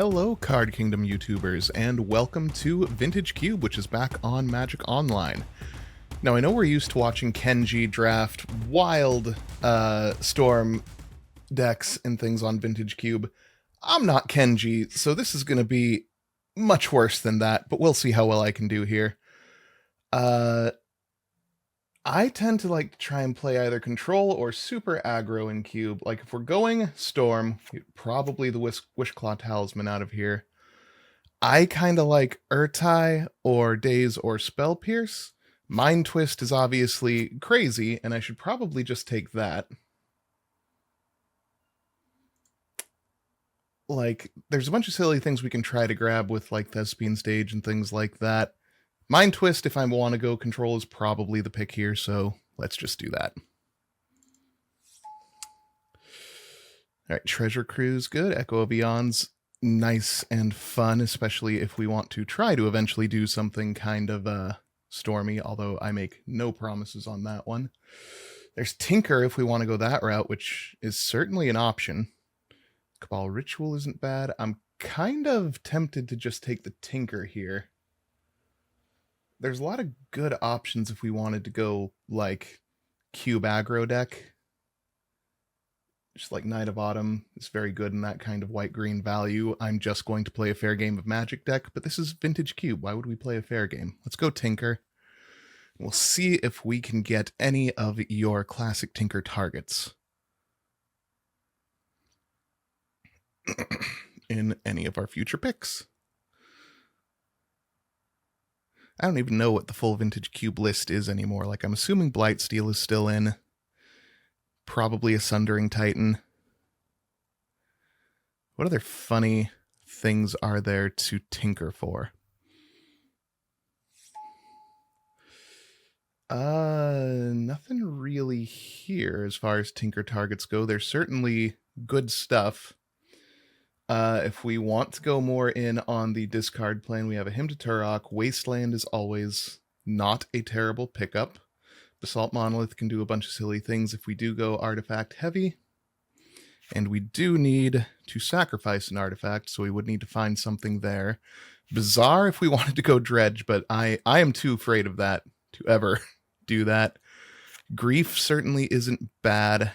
Hello, Card Kingdom YouTubers, and welcome to Vintage Cube, which is back on Magic Online. Now, I know we're used to watching Kenji draft wild Storm decks and things on Vintage Cube. I'm not Kenji, so this is going to be much worse than that, but we'll see how well I can do here. I tend to like to try and play either control or super aggro in cube. Like if we're going storm, probably the Wishclaw Talisman out of here. I kind of like Urtai or Daze or Spell Pierce. Mind Twist is obviously crazy, and I should probably just take that. Like, there's a bunch of silly things we can try to grab with like Thespian Stage and things like that. Mind Twist, if I want to go control, is probably the pick here, so let's just do that. Alright, Treasure Cruise, good. Echo of Eons, nice and fun, especially if we want to try to eventually do something kind of stormy, although I make no promises on that one. There's Tinker if we want to go that route, which is certainly an option. Cabal Ritual isn't bad. I'm kind of tempted to just take the Tinker here. There's a lot of good options if we wanted to go, like, cube aggro deck. Just like Knight of Autumn is very good in that kind of white-green value. I'm just going to play a fair game of Magic deck, but this is Vintage Cube. Why would we play a fair game? Let's go Tinker. We'll see if we can get any of your classic Tinker targets in any of our future picks. I don't even know what the full Vintage Cube list is anymore. Like, I'm assuming Blightsteel is still in. Probably a Sundering Titan. What other funny things are there to tinker for? Nothing really here as far as tinker targets go. There's certainly good stuff. If we want to go more in on the discard plane, we have a Hymn to Turok. Wasteland is always not a terrible pickup. Basalt Monolith can do a bunch of silly things if we do go artifact heavy. And we do need to sacrifice an artifact, so we would need to find something there. Bizarre if we wanted to go Dredge, but I am too afraid of that to ever do that. Grief certainly isn't bad.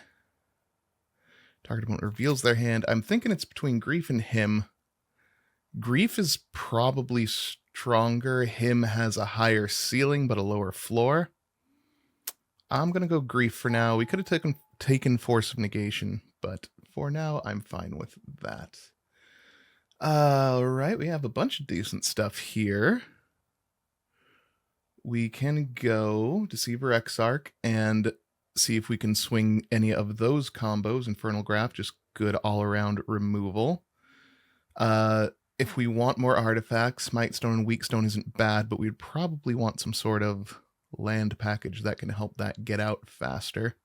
Target opponent reveals their hand. I'm thinking it's between Grief and Hymn. Grief is probably stronger. Hymn has a higher ceiling, but a lower floor. I'm going to go Grief for now. We could have taken Force of Negation, but for now, I'm fine with that. Alright, we have a bunch of decent stuff here. We can go Deceiver Exarch and see if we can swing any of those combos. Infernal Graph, just good all-around removal. If we want more artifacts, Mightstone and Weakstone isn't bad, but we'd probably want some sort of land package that can help that get out faster.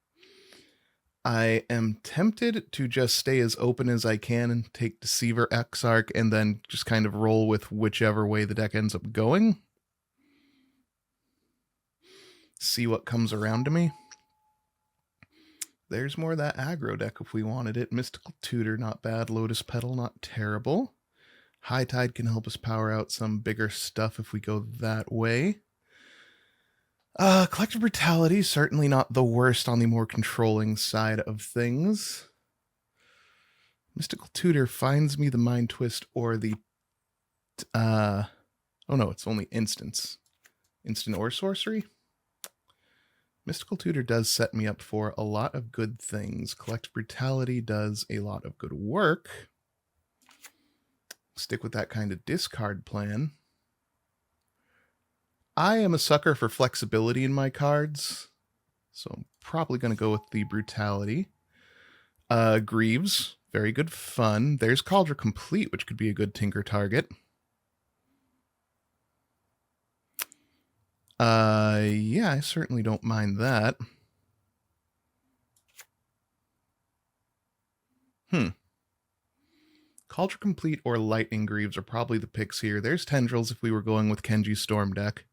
I am tempted to just stay as open as I can and take Deceiver Exarch and then just kind of roll with whichever way the deck ends up going. See what comes around to me. There's more of that aggro deck if we wanted it. Mystical Tutor, not bad. Lotus Petal, not terrible. High Tide can help us power out some bigger stuff if we go that way. Collective Brutality, certainly not the worst on the more controlling side of things. Mystical Tutor finds me the Mind Twist or the... oh no, it's only instants. Instant or sorcery? Mystical Tutor does set me up for a lot of good things. Collective Brutality does a lot of good work. Stick with that kind of discard plan. I am a sucker for flexibility in my cards, so I'm probably going to go with the Brutality. Greaves, very good fun. There's Cauldron Complete, which could be a good tinker target. Yeah, I certainly don't mind that. Cauldron Complete or Lightning Greaves are probably the picks here. There's Tendrils if we were going with Kenji's Storm deck,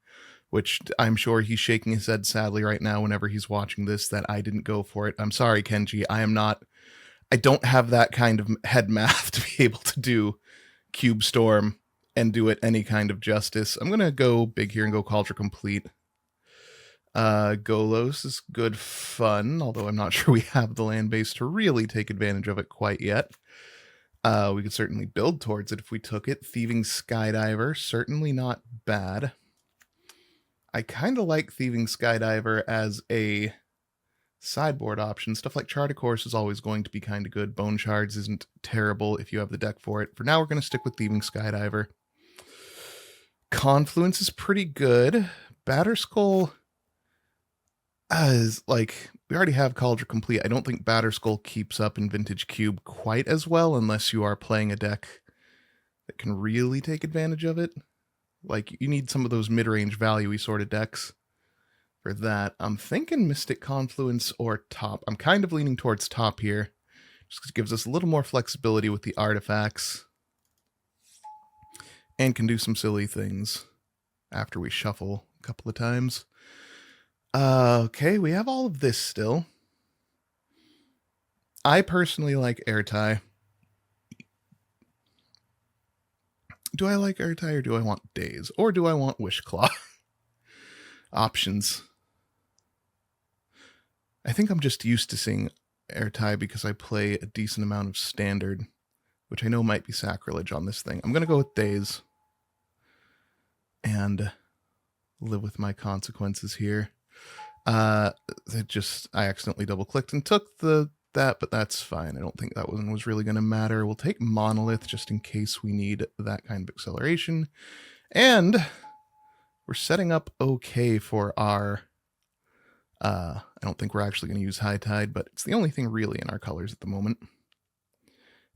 which I'm sure he's shaking his head sadly right now whenever he's watching this that I didn't go for it. I'm sorry, Kenji. I don't have that kind of head math to be able to do Cube Storm and do it any kind of justice. I'm going to go big here and go Cauldron Complete. Golos is good fun, although I'm not sure we have the land base to really take advantage of it quite yet. We could certainly build towards it if we took it. Thieving Skydiver, certainly not bad. I kind of like Thieving Skydiver as a sideboard option. Stuff like Chart a Course is always going to be kind of good. Bone Shards isn't terrible if you have the deck for it. For now, we're going to stick with Thieving Skydiver. Confluence is pretty good. Batterskull is like, we already have Cauldron Complete. I don't think Batterskull keeps up in Vintage Cube quite as well unless you are playing a deck that can really take advantage of it. Like, you need some of those mid-range value-y sort of decks for that. I'm thinking Mystic Confluence or Top. I'm kind of leaning towards Top here, just because it gives us a little more flexibility with the artifacts and can do some silly things after we shuffle a couple of times. Okay, we have all of this still. I personally like Airtie. Do I like Airtie or do I want Daze? Or do I want Wishclaw? Options. I think I'm just used to seeing Airtie because I play a decent amount of Standard, which I know might be sacrilege on this thing. I'm going to go with Daze and live with my consequences here. I accidentally double-clicked and took that, but that's fine. I don't think that one was really going to matter. We'll take Monolith just in case we need that kind of acceleration. And we're setting up okay for our... I don't think we're actually going to use High Tide, but it's the only thing really in our colors at the moment.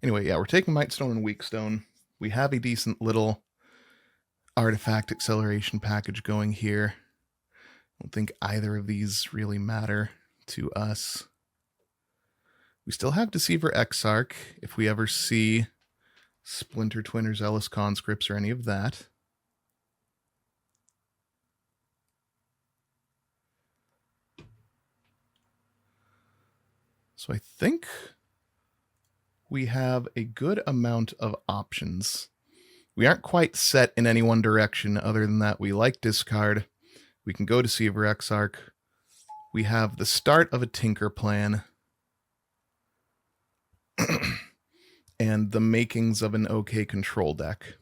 Anyway, yeah, we're taking Mightstone and Weakstone. We have a decent little artifact acceleration package going here. I don't think either of these really matter to us. We still have Deceiver Exarch if we ever see Splinter Twin or Zealous Conscripts or any of that. So I think we have a good amount of options. We aren't quite set in any one direction other than that we like discard. We can go Deceiver Exarch. We have the start of a Tinker plan. And the makings of an okay control deck.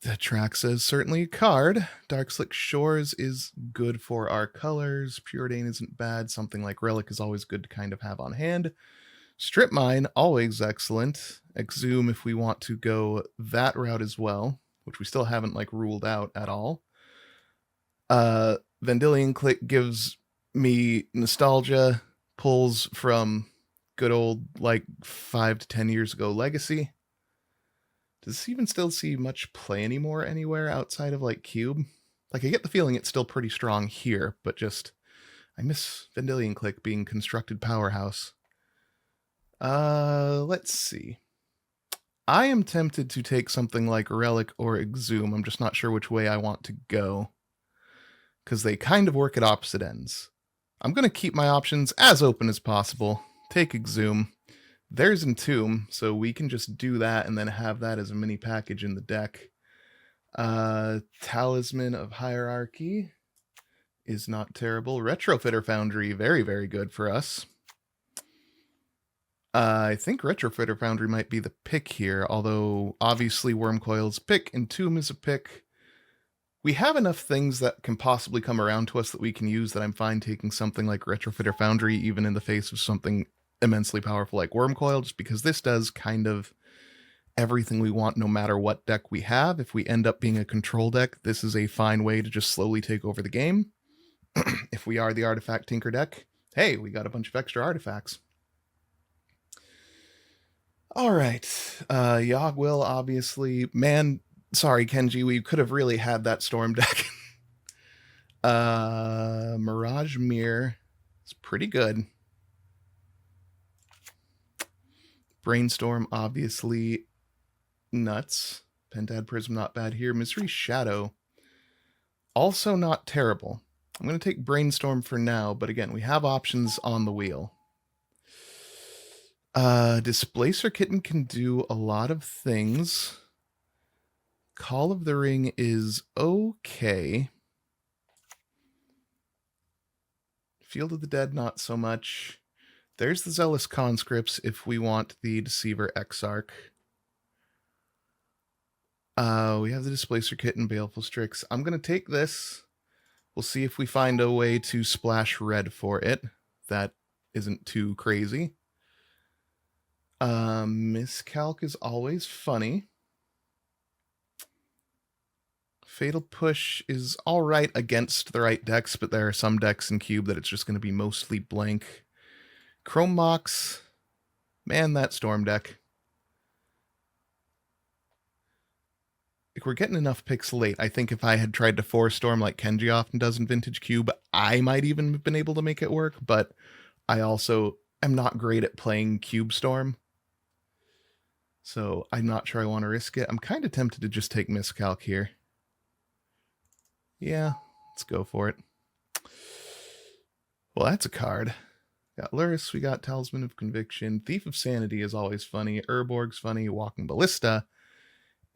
Atraxa is certainly a card. Darkslick Shores is good for our colors. Preordain isn't bad. Something like Relic is always good to kind of have on hand. Strip Mine, always excellent. Exhume if we want to go that route as well, which we still haven't like ruled out at all. Vendilion Click gives me nostalgia, pulls from good old like 5 to 10 years ago Legacy. Does this even still see much play anymore anywhere outside of like Cube? Like, I get the feeling it's still pretty strong here, but just I miss Vendilion Click being constructed powerhouse. Let's see. I am tempted to take something like Relic or Exhume. I'm just not sure which way I want to go, because they kind of work at opposite ends. I'm going to keep my options as open as possible. Take Exhume. There's Entomb, so we can just do that and then have that as a mini package in the deck. Talisman of Hierarchy is not terrible. Retrofitter Foundry, very, very good for us. I think Retrofitter Foundry might be the pick here, although obviously Wormcoil's pick, Entomb is a pick. We have enough things that can possibly come around to us that we can use that I'm fine taking something like Retrofitter Foundry, even in the face of something immensely powerful like Wormcoil, just because this does kind of everything we want no matter what deck we have. If we end up being a control deck, this is a fine way to just slowly take over the game. If we are the Artifact Tinker deck, hey, we got a bunch of extra artifacts. Alright, Yogg-Will, obviously. Man, sorry, Kenji, we could have really had that Storm deck. Mirage Mirror is pretty good. Brainstorm, obviously, nuts. Pentad Prism, not bad here. Misery Shadow, also not terrible. I'm going to take Brainstorm for now, but again, we have options on the wheel. Displacer Kitten can do a lot of things. Call of the Ring is okay. Field of the Dead, not so much. There's the Zealous Conscripts if we want the Deceiver Exarch. We have the Displacer Kitten, Baleful Strix. I'm going to take this. We'll see if we find a way to splash red for it. That isn't too crazy. Miscalc is always funny. Fatal Push is alright against the right decks, but there are some decks in Cube that it's just going to be mostly blank. Chrome Mox. Man, that Storm deck. Like, we're getting enough picks late. I think if I had tried to 4-Storm like Kenji often does in Vintage Cube, I might even have been able to make it work, but I also am not great at playing Cube Storm. So I'm not sure I want to risk it. I'm kind of tempted to just take Miscalc here. Yeah, let's go for it. Well, that's a card. Got Luris, we got Talisman of Conviction. Thief of Sanity is always funny. Urborg's funny. Walking Ballista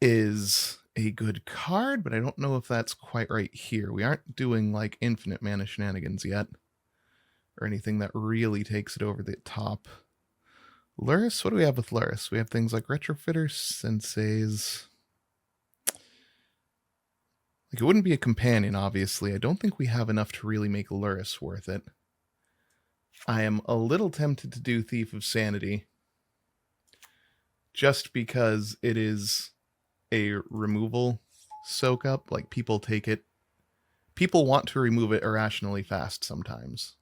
is a good card, but I don't know if that's quite right here. We aren't doing like infinite mana shenanigans yet, or anything that really takes it over the top. Luris, what do we have with Luris? We have things like Retrofitter, Senseis. Like, it wouldn't be a companion, obviously. I don't think we have enough to really make Luris worth it. I am a little tempted to do Thief of Sanity, just because it is a removal soak up. Like, people take it. People want to remove it irrationally fast sometimes.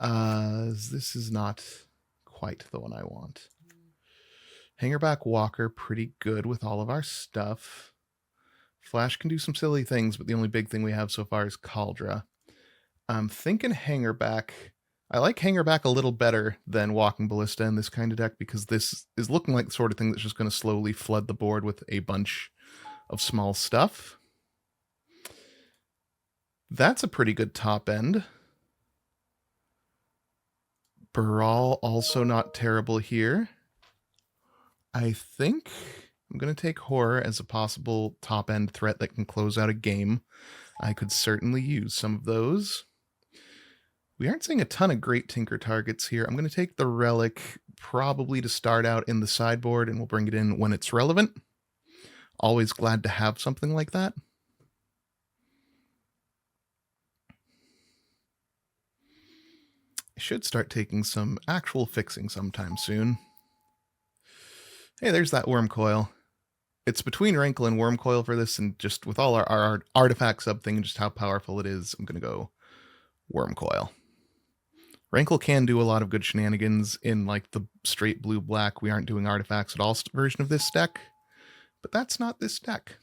This is not quite the one I want. Hangerback Walker, pretty good with all of our stuff. Flash can do some silly things, but the only big thing we have so far is Kaldra. I'm thinking Hangerback. I like Hangerback a little better than Walking Ballista in this kind of deck, because this is looking like the sort of thing that's just going to slowly flood the board with a bunch of small stuff. That's a pretty good top end. Baral, also not terrible here. I think I'm going to take Horror as a possible top end threat that can close out a game. I could certainly use some of those. We aren't seeing a ton of great Tinker targets here. I'm going to take the Relic probably to start out in the sideboard, and we'll bring it in when it's relevant. Always glad to have something like that. I should start taking some actual fixing sometime soon. Hey, there's that Worm Coil. It's between Rankle and Worm Coil for this, and just with all our artifact sub thing and just how powerful it is, I'm going to go Worm Coil. Rankle can do a lot of good shenanigans in like the straight blue-black, we aren't doing artifacts at all version of this deck, but that's not this deck.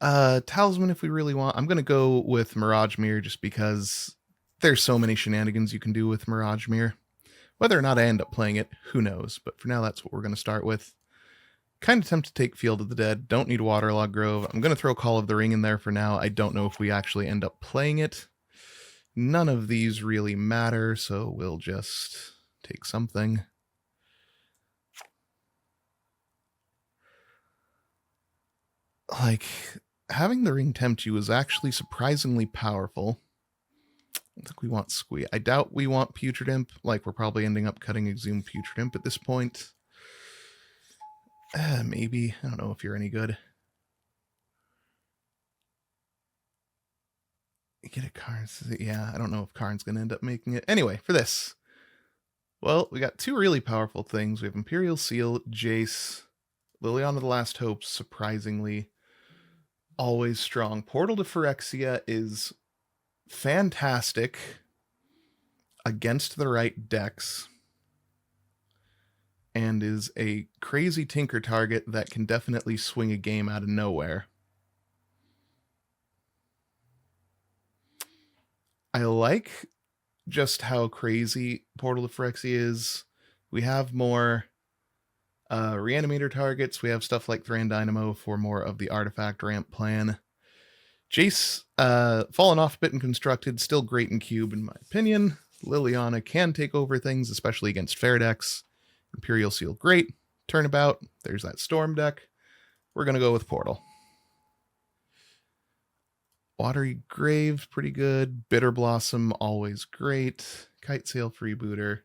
Talisman if we really want. I'm going to go with Mirage Mirror just because there's so many shenanigans you can do with Mirage Mirror. Whether or not I end up playing it, who knows, but for now that's what we're going to start with. Kind of tempted to take Field of the Dead, don't need Waterlog Grove. I'm going to throw Call of the Ring in there for now. I don't know if we actually end up playing it. None of these really matter, so we'll just take something. Like, having the ring tempt you is actually surprisingly powerful. I think we want Squee. I doubt we want Putrid Imp. Like, we're probably ending up cutting Exhumed Putrid Imp at this point. Maybe. I don't know if you're any good. Get a Karn. Yeah, I don't know if Karn's going to end up making it. Anyway, for this. Well, we got two really powerful things. We have Imperial Seal, Jace, Liliana the Last Hope, surprisingly always strong. Portal to Phyrexia is fantastic against the right decks and is a crazy Tinker target that can definitely swing a game out of nowhere. I like just how crazy Portal to Phyrexia is. We have more Reanimator targets. We have stuff like Thran Dynamo for more of the artifact ramp plan. Jace, fallen off a bit in Constructed, still great in Cube in my opinion. Liliana can take over things, especially against fair decks. Imperial Seal, great. Turnabout, there's that Storm deck. We're going to go with Portal. Watery Grave, pretty good. Bitter Blossom, always great. Kite Sail, Freebooter.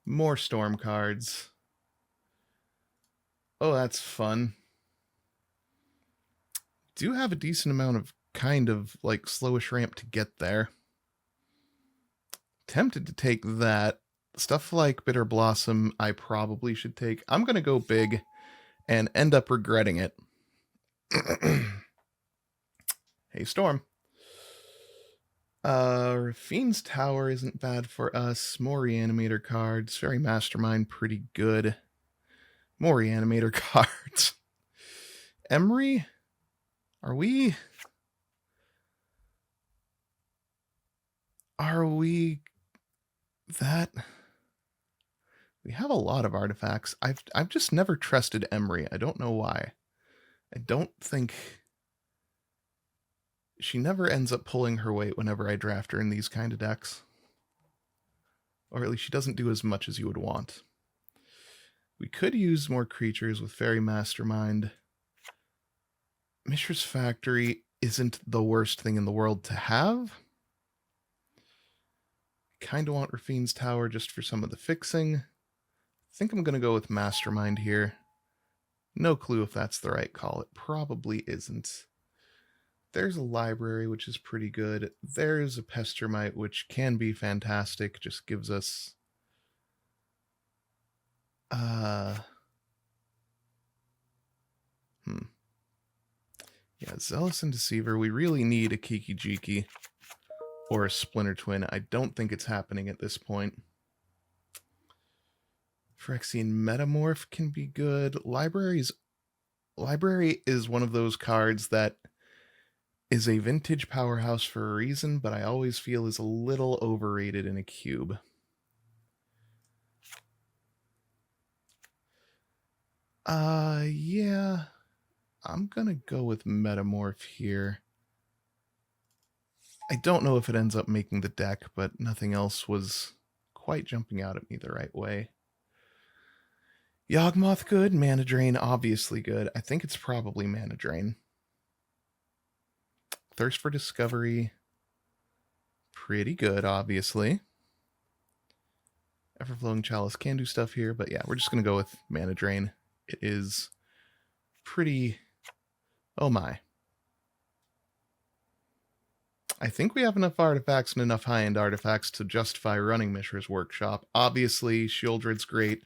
More Storm cards. Oh, that's fun. Do have a decent amount of kind of like slowish ramp to get there. Tempted to take that. Stuff like Bitter Blossom, I probably should take. I'm going to go big and end up regretting it. Hey, Storm. Rafine's Tower isn't bad for us. More Reanimator cards. Fairy Mastermind, pretty good. More Reanimator cards. Emery? Are we that? We have a lot of artifacts. I've just never trusted Emery. I don't know why. I don't think she never ends up pulling her weight whenever I draft her in these kind of decks. Or at least she doesn't do as much as you would want. We could use more creatures with Fairy Mastermind. Mishra's Factory isn't the worst thing in the world to have. Kind of want Rafine's Tower just for some of the fixing. I think I'm going to go with Mastermind here. No clue if that's the right call. It probably isn't. There's a Library, which is pretty good. There's a Pestermite, which can be fantastic. Just gives us... Yeah, Zealous and Deceiver. We really need a Kiki Jiki or a Splinter Twin. I don't think it's happening at this point. Phyrexian Metamorph can be good. Library is one of those cards that is a vintage powerhouse for a reason, but I always feel is a little overrated in a cube. Yeah. I'm gonna go with Metamorph here. I don't know if it ends up making the deck, but nothing else was quite jumping out at me the right way. Yawgmoth good, Mana Drain obviously good. I think it's probably Mana Drain. Thirst for Discovery, pretty good, obviously. Everflowing Chalice can do stuff here, but yeah, we're just gonna go with Mana Drain. It is pretty... Oh my. I think we have enough artifacts and enough high-end artifacts to justify running Mishra's Workshop. Obviously, Shieldred's great.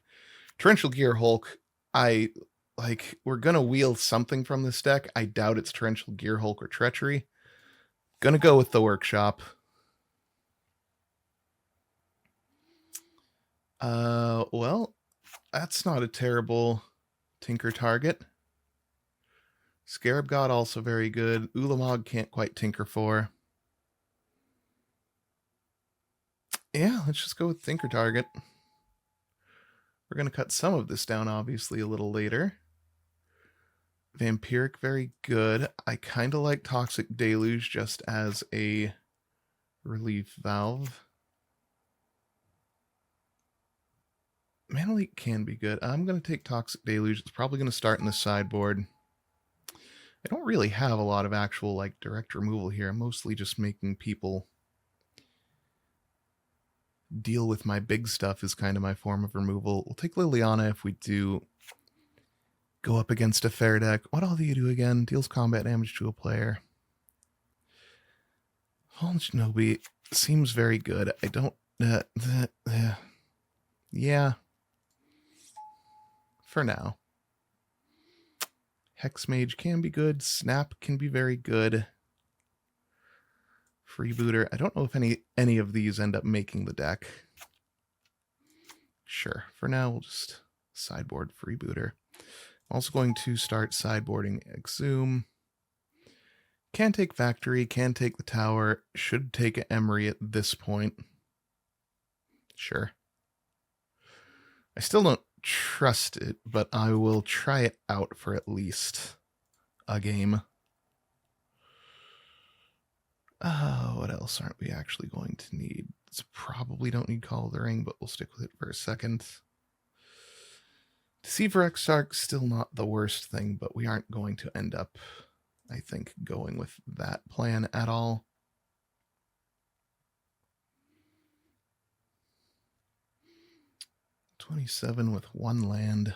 Torrential Gear Hulk, we're gonna wield something from this deck. I doubt it's Torrential Gear Hulk or Treachery. Gonna go with the Workshop. Well, that's not a terrible Tinker target. Scarab God also very good. Ulamog can't quite tinker for. Yeah, let's just go with Tinker target. We're going to cut some of this down, obviously, a little later. Vampiric, very good. I kind of like Toxic Deluge just as a relief valve. Mana Leak can be good. I'm going to take Toxic Deluge. It's probably going to start in the sideboard. I don't really have a lot of actual direct removal here. I'm mostly just making people deal with my big stuff is kind of my form of removal. We'll take Liliana if we do go up against a fair deck. What all do you do again? Deals combat damage to a player. Fallen Shinobi seems very good. I don't... yeah. For now. Hexmage can be good. Snap can be very good. Freebooter. I don't know if any of these end up making the deck. Sure. For now, we'll just sideboard Freebooter. I'm also going to start sideboarding Exhume. Can take Factory. Can take the Tower. Should take Emery at this point. Sure. I still don't trust it, but I will try it out for at least a game. What else aren't we actually going to need? probably don't need Call of the Ring, but we'll stick with it for a second. Deceiver Exarch, still not the worst thing, but we aren't going to end up, I think, going with that plan at all. $27 with 1 land.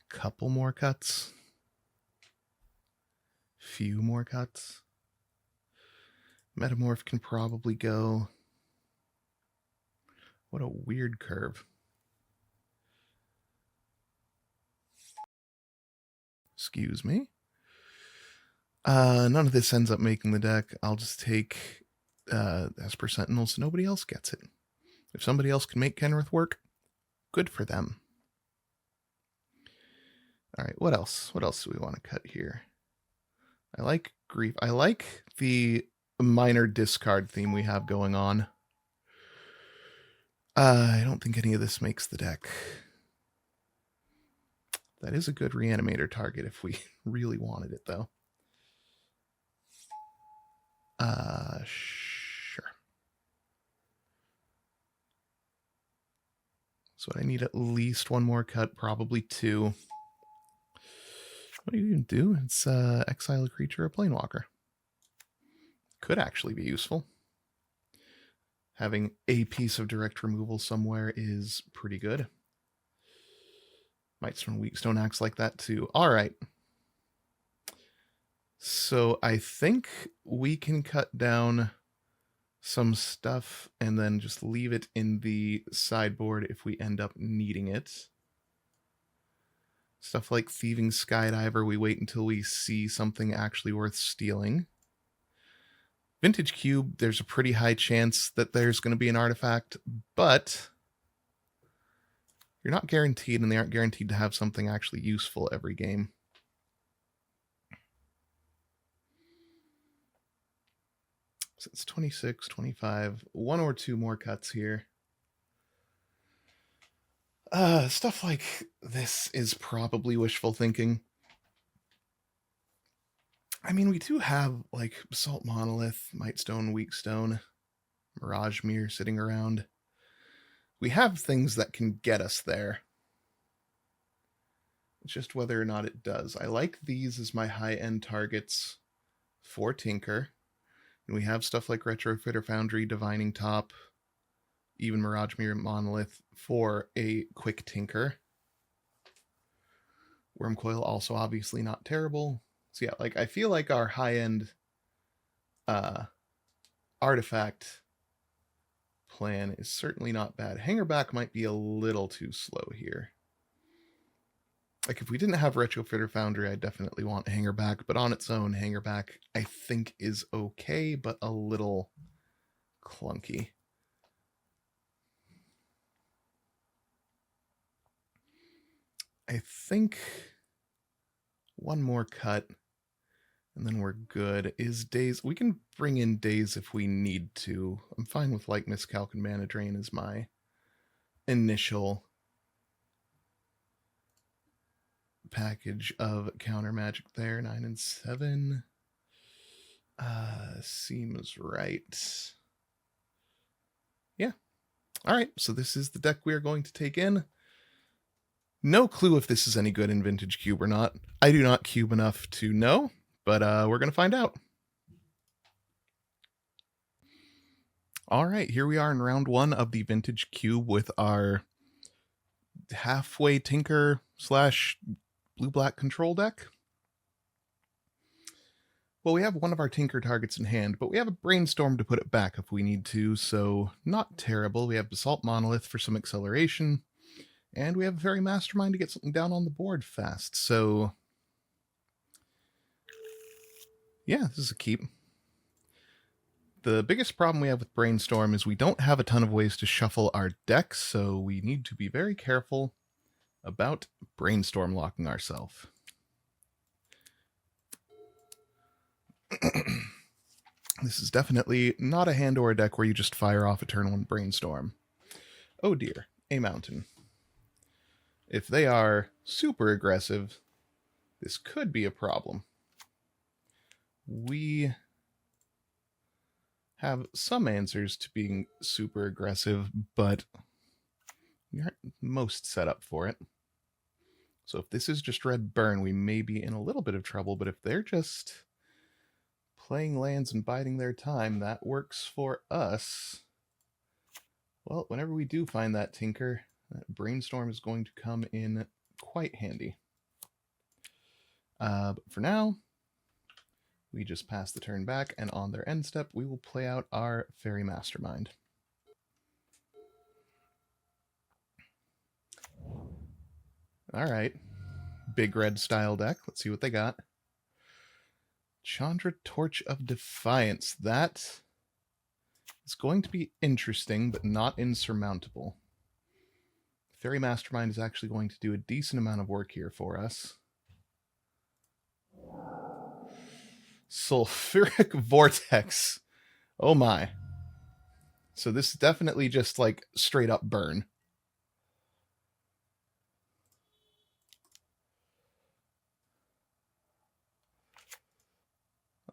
Couple more cuts. Few more cuts. Metamorph can probably go. What a weird curve. Excuse me. None of this ends up making the deck. I'll just take Esper Sentinel so nobody else gets it. If somebody else can make Kenrith work, good for them. All right, what else? What else do we want to cut here? I like Grief. I like the minor discard theme we have going on. I don't think any of this makes the deck. That is a good reanimator target if we really wanted it, though. Sure. So I need at least 1 more cut, probably 2. What do you even do? It's exile a creature, a planeswalker. Could actually be useful. Having a piece of direct removal somewhere is pretty good. Mightstone, Weakstone acts like that too. All right. So I think we can cut down some stuff and then just leave it in the sideboard if we end up needing it. Stuff like Thieving Skydiver, we wait until we see something actually worth stealing. Vintage Cube, there's a pretty high chance that there's going to be an artifact, but you're not guaranteed, and they aren't guaranteed to have something actually useful every game. So it's 26, 25, 1 or 2 more cuts here. Stuff like this is probably wishful thinking. I mean, we do have, like, Basalt Monolith, Mightstone, Weakstone, Mirage Mirror sitting around. We have things that can get us there. It's just whether or not it does. I like these as my high-end targets for Tinker. And we have stuff like Retrofitter Foundry, Divining Top, even Mirage Mirror Monolith for a quick Tinker. Wormcoil also obviously not terrible. So yeah, like I feel like our high-end artifact plan is certainly not bad. Hangerback might be a little too slow here. Like if we didn't have Retrofitter Foundry, I definitely want Hangerback, but on its own, Hangerback I think is okay, but a little clunky. I think 1 more cut and then we're good. Is Daze, we can bring in Daze if we need to. I'm fine with like Miscalc and Mana Drain as my initial package of counter magic there. 9 and 7 seems right. Yeah. All right, so this is the deck we are going to take in. No clue if this is any good in Vintage Cube or not. I do not cube enough to know, but we're going to find out. All right, here we are in round 1 of the Vintage Cube with our halfway Tinker / blue-black control deck. Well, we have one of our Tinker targets in hand, but we have a Brainstorm to put it back if we need to, so not terrible. We have Basalt Monolith for some acceleration, and we have a Fairy Mastermind to get something down on the board fast, so yeah, this is a keep. The biggest problem we have with Brainstorm is we don't have a ton of ways to shuffle our decks, so we need to be very careful about Brainstorm locking ourselves. This is definitely not a hand or a deck where you just fire off a turn 1 Brainstorm. Oh dear, a mountain. If they are super aggressive, this could be a problem. We have some answers to being super aggressive, but we aren't most set up for it. So if this is just red burn, we may be in a little bit of trouble, but if they're just playing lands and biding their time, that works for us. Well, whenever we do find that Tinker, that Brainstorm is going to come in quite handy. But for now, we just pass the turn back, and on their end step, we will play out our Fairy Mastermind. All right. Big red style deck. Let's see what they got. Chandra Torch of Defiance. That is going to be interesting, but not insurmountable. Fairy Mastermind is actually going to do a decent amount of work here for us. Sulfuric Vortex. Oh my. So this is definitely just like straight up burn.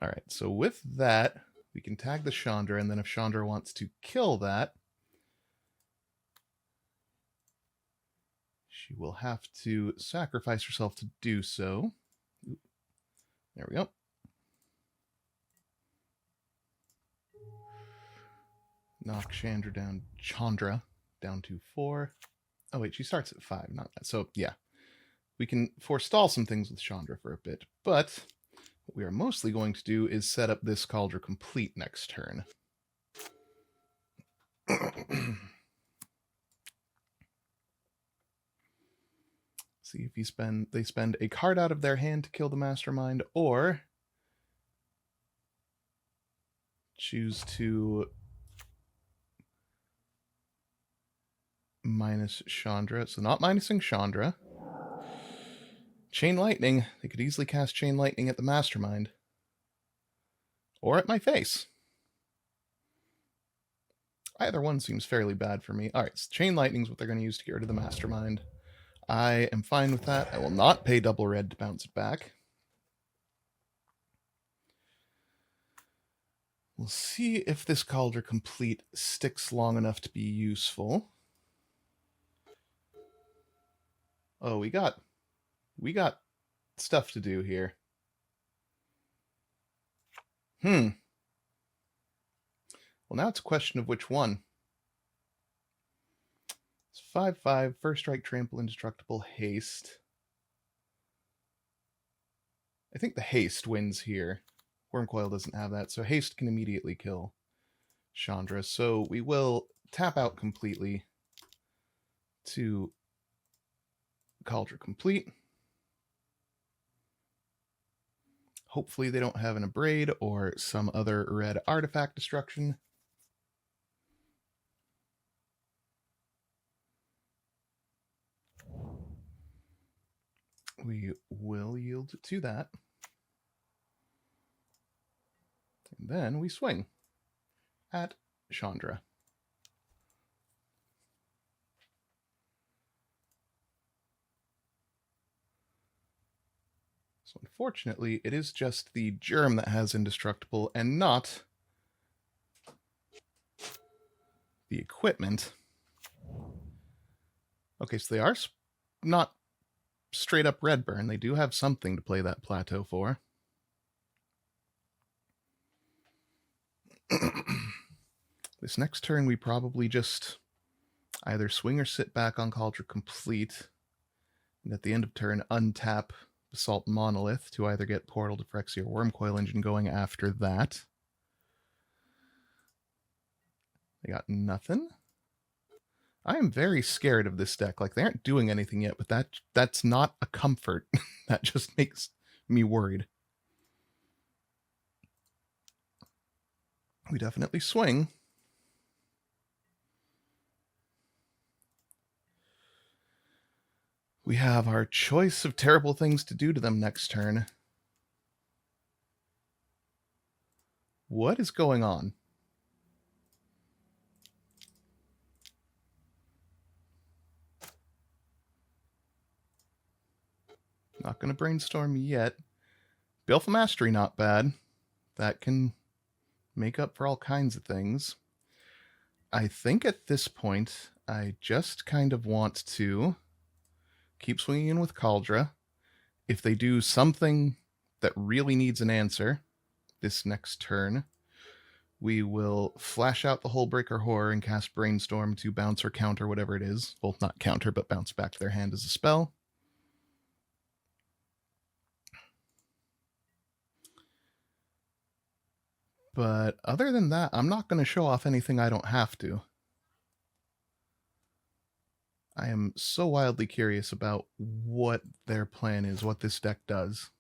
All right, so with that, we can tag the Chandra, and then if Chandra wants to kill that, she will have to sacrifice herself to do so. There we go. Knock Chandra down to 4. Oh wait, she starts at 5, not that. So yeah, we can forestall some things with Chandra for a bit, but what we are mostly going to do is set up this Cauldron Complete next turn. See if they spend a card out of their hand to kill the Mastermind, or choose to minus Chandra. So not minusing Chandra. Chain Lightning. They could easily cast Chain Lightning at the Mastermind. Or at my face. Either one seems fairly bad for me. Alright, so Chain Lightning is what they're going to use to get rid of the Mastermind. I am fine with that. I will not pay double red to bounce it back. We'll see if this Cauldron Complete sticks long enough to be useful. Oh, we got stuff to do here. Well, now it's a question of which one. It's 5/5, first strike, trample, indestructible, haste. I think the haste wins here. Wormcoil doesn't have that, so haste can immediately kill Chandra. So we will tap out completely to Cauldron Complete. Hopefully they don't have an Abrade or some other red artifact destruction. We will yield to that. And then we swing at Chandra. So unfortunately, it is just the Germ that has indestructible and not the equipment. Okay, so they are not straight up red burn. They do have something to play that plateau for. This next turn, we probably just either swing or sit back on Cauldron Complete, and at the end of turn, untap Basalt Monolith to either get Portal to Phyrexia or Wormcoil Engine going after that. They got nothing. I am very scared of this deck. Like, they aren't doing anything yet, but that's not a comfort. That just makes me worried. We definitely swing. We have our choice of terrible things to do to them next turn. What is going on? Not going to brainstorm yet. Baleful Mastery, not bad. That can make up for all kinds of things. I think at this point, I just kind of want to keep swinging in with Cauldra. If they do something that really needs an answer this next turn, we will flash out the Hullbreaker Horror and cast Brainstorm to bounce or counter whatever it is. Well, not counter, but bounce back to their hand as a spell. But other than that, I'm not going to show off anything I don't have to. I am so wildly curious about what their plan is, what this deck does.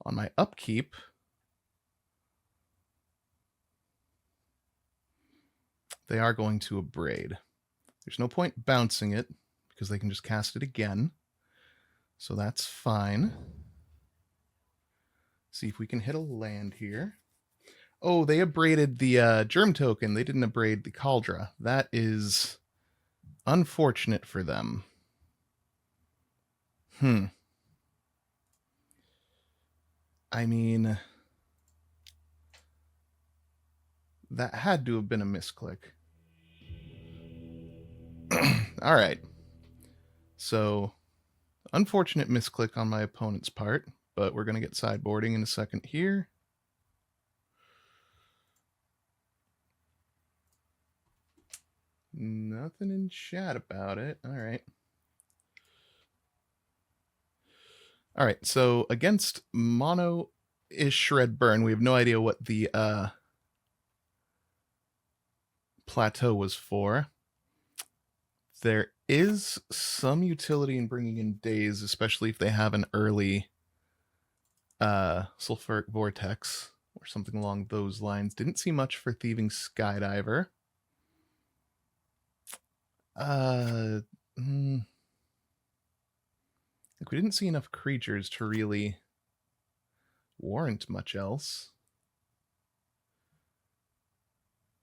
On my upkeep, they are going to Abrade. There's no point bouncing it because they can just cast it again. So that's fine. See if we can hit a land here. Oh, they abraded the Germ token. They didn't abrade the Cauldra. That is unfortunate for them. I mean, that had to have been a misclick. All right. So, unfortunate misclick on my opponent's part, but we're going to get sideboarding in a second here. Nothing in chat about it. All right. All right, so against mono-ish Shred Burn, we have no idea what the plateau was for. There is some utility in bringing in Daze, especially if they have an early Sulfuric Vortex or something along those lines. Didn't see much for Thieving Skydiver. Like we didn't see enough creatures to really warrant much else.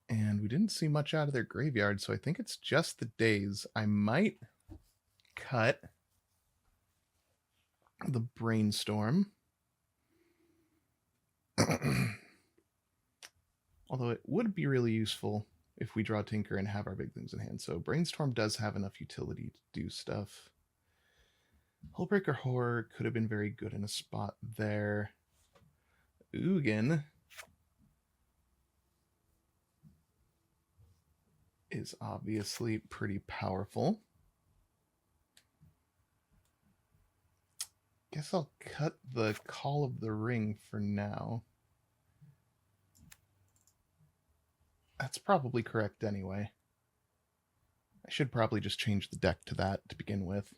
And we didn't see much out of their graveyard, so I think it's just the Daze. I might cut the Brainstorm. Although it would be really useful if we draw Tinker and have our big things in hand. So Brainstorm does have enough utility to do stuff. Hullbreaker Horror could have been very good in a spot there. Ugin is obviously pretty powerful. Guess I'll cut the Call of the Ring for now. That's probably correct anyway. I should probably just change the deck to that to begin with.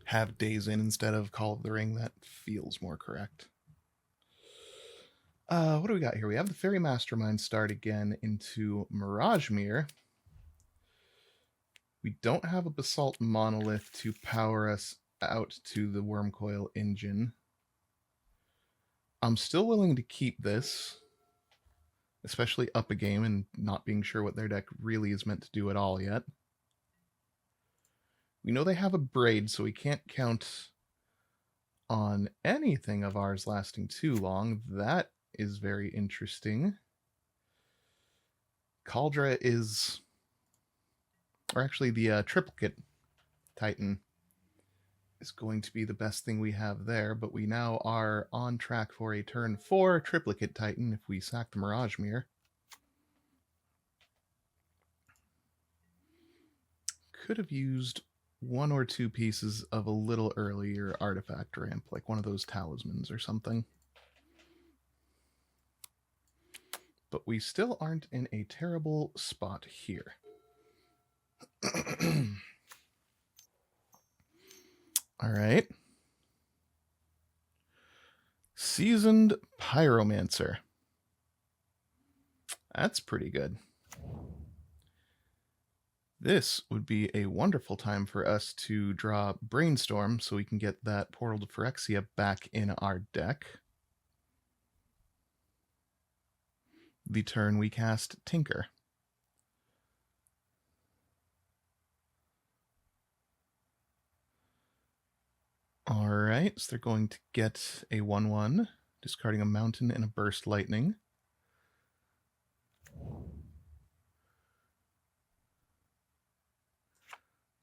Have Daze in instead of Call of the Ring. That feels more correct. What do we got here? We have the Fairy Mastermind start again into Mirage Mirror. We don't have a Basalt Monolith to power us out to the Wormcoil engine. I'm still willing to keep this, especially up a game and not being sure what their deck really is meant to do at all yet. We know they have a Braid, so we can't count on anything of ours lasting too long. That is very interesting. Cauldra is, or actually the Triplicate Titan is going to be the best thing we have there, but we now are on track for a turn 4 Triplicate Titan if we sack the Mirage Mirror. Could have used one or two pieces of a little earlier artifact ramp, like one of those talismans or something. But we still aren't in a terrible spot here. All right. Seasoned Pyromancer. That's pretty good. This would be a wonderful time for us to draw Brainstorm so we can get that Portal to Phyrexia back in our deck. The turn we cast Tinker. All right, so they're going to get a 1/1, discarding a mountain and a burst lightning.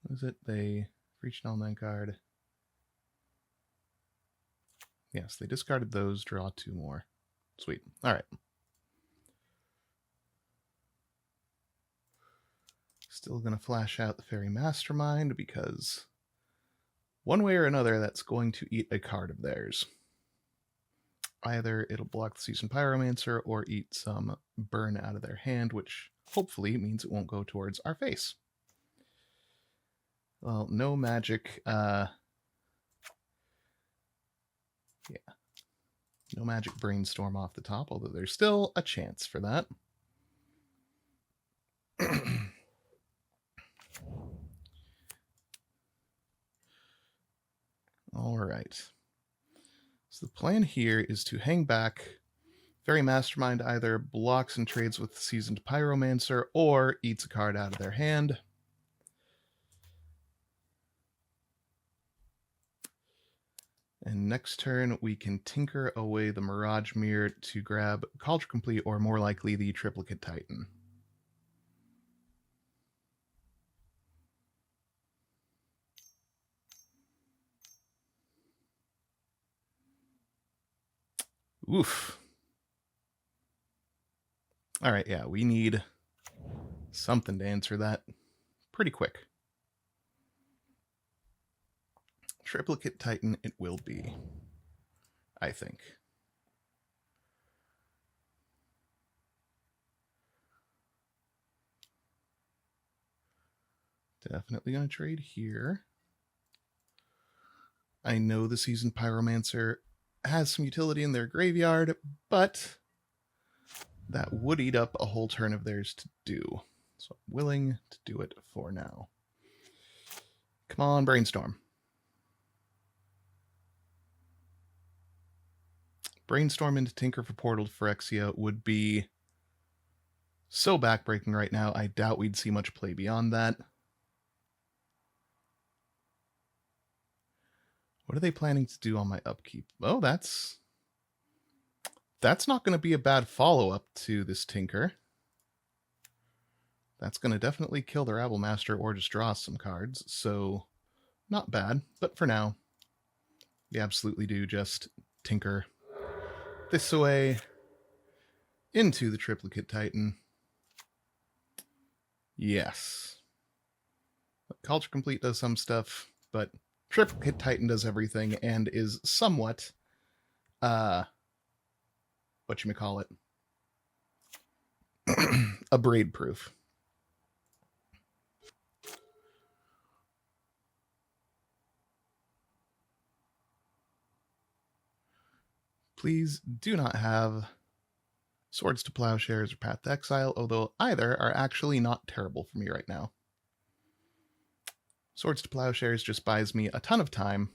What is it? They reached an all-nine card. Yes, they discarded those, draw 2 more. Sweet. All right. Still going to flash out the Fairy Mastermind because one way or another, that's going to eat a card of theirs. Either it'll block the Seasoned Pyromancer or eat some burn out of their hand, which hopefully means it won't go towards our face. Well, no magic. Yeah. No magic Brainstorm off the top, although there's still a chance for that. All right. So the plan here is to hang back. Fairy Mastermind either blocks and trades with the Seasoned Pyromancer or eats a card out of their hand. And next turn, we can tinker away the Mirage Mirror to grab Culture Complete, or more likely the Triplicate Titan. Oof. All right, yeah, we need something to answer that pretty quick. Triplicate Titan it will be, I think. Definitely going to trade here. I know the Seasoned Pyromancer has some utility in their graveyard, but that would eat up a whole turn of theirs to do. So I'm willing to do it for now. Come on, Brainstorm. Brainstorm into Tinker for Portal to Phyrexia would be so backbreaking right now. I doubt we'd see much play beyond that. What are they planning to do on my upkeep? Oh, that's not going to be a bad follow-up to this Tinker. That's going to definitely kill the Rabble Master or just draw some cards, so not bad. But for now, we absolutely do just Tinker this away into the Triplicate Titan. Yes. Culture Complete does some stuff, but Triplicate Titan does everything and is somewhat, whatchamacallit, a braid proof. Please do not have Swords to Plowshares or Path to Exile, although either are actually not terrible for me right now. Swords to Plowshares just buys me a ton of time.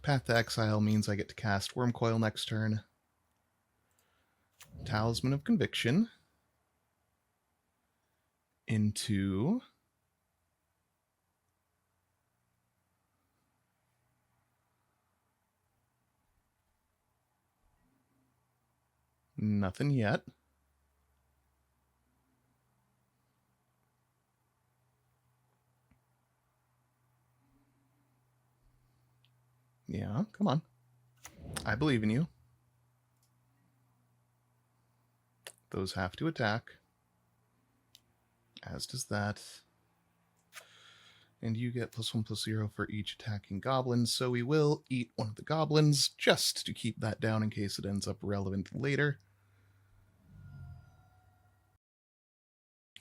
Path to Exile means I get to cast Wormcoil next turn. Talisman of Conviction into nothing yet. Yeah, come on. I believe in you. Those have to attack. As does that. And you get +1/+0 for each attacking goblin, so we will eat one of the goblins just to keep that down in case it ends up relevant later.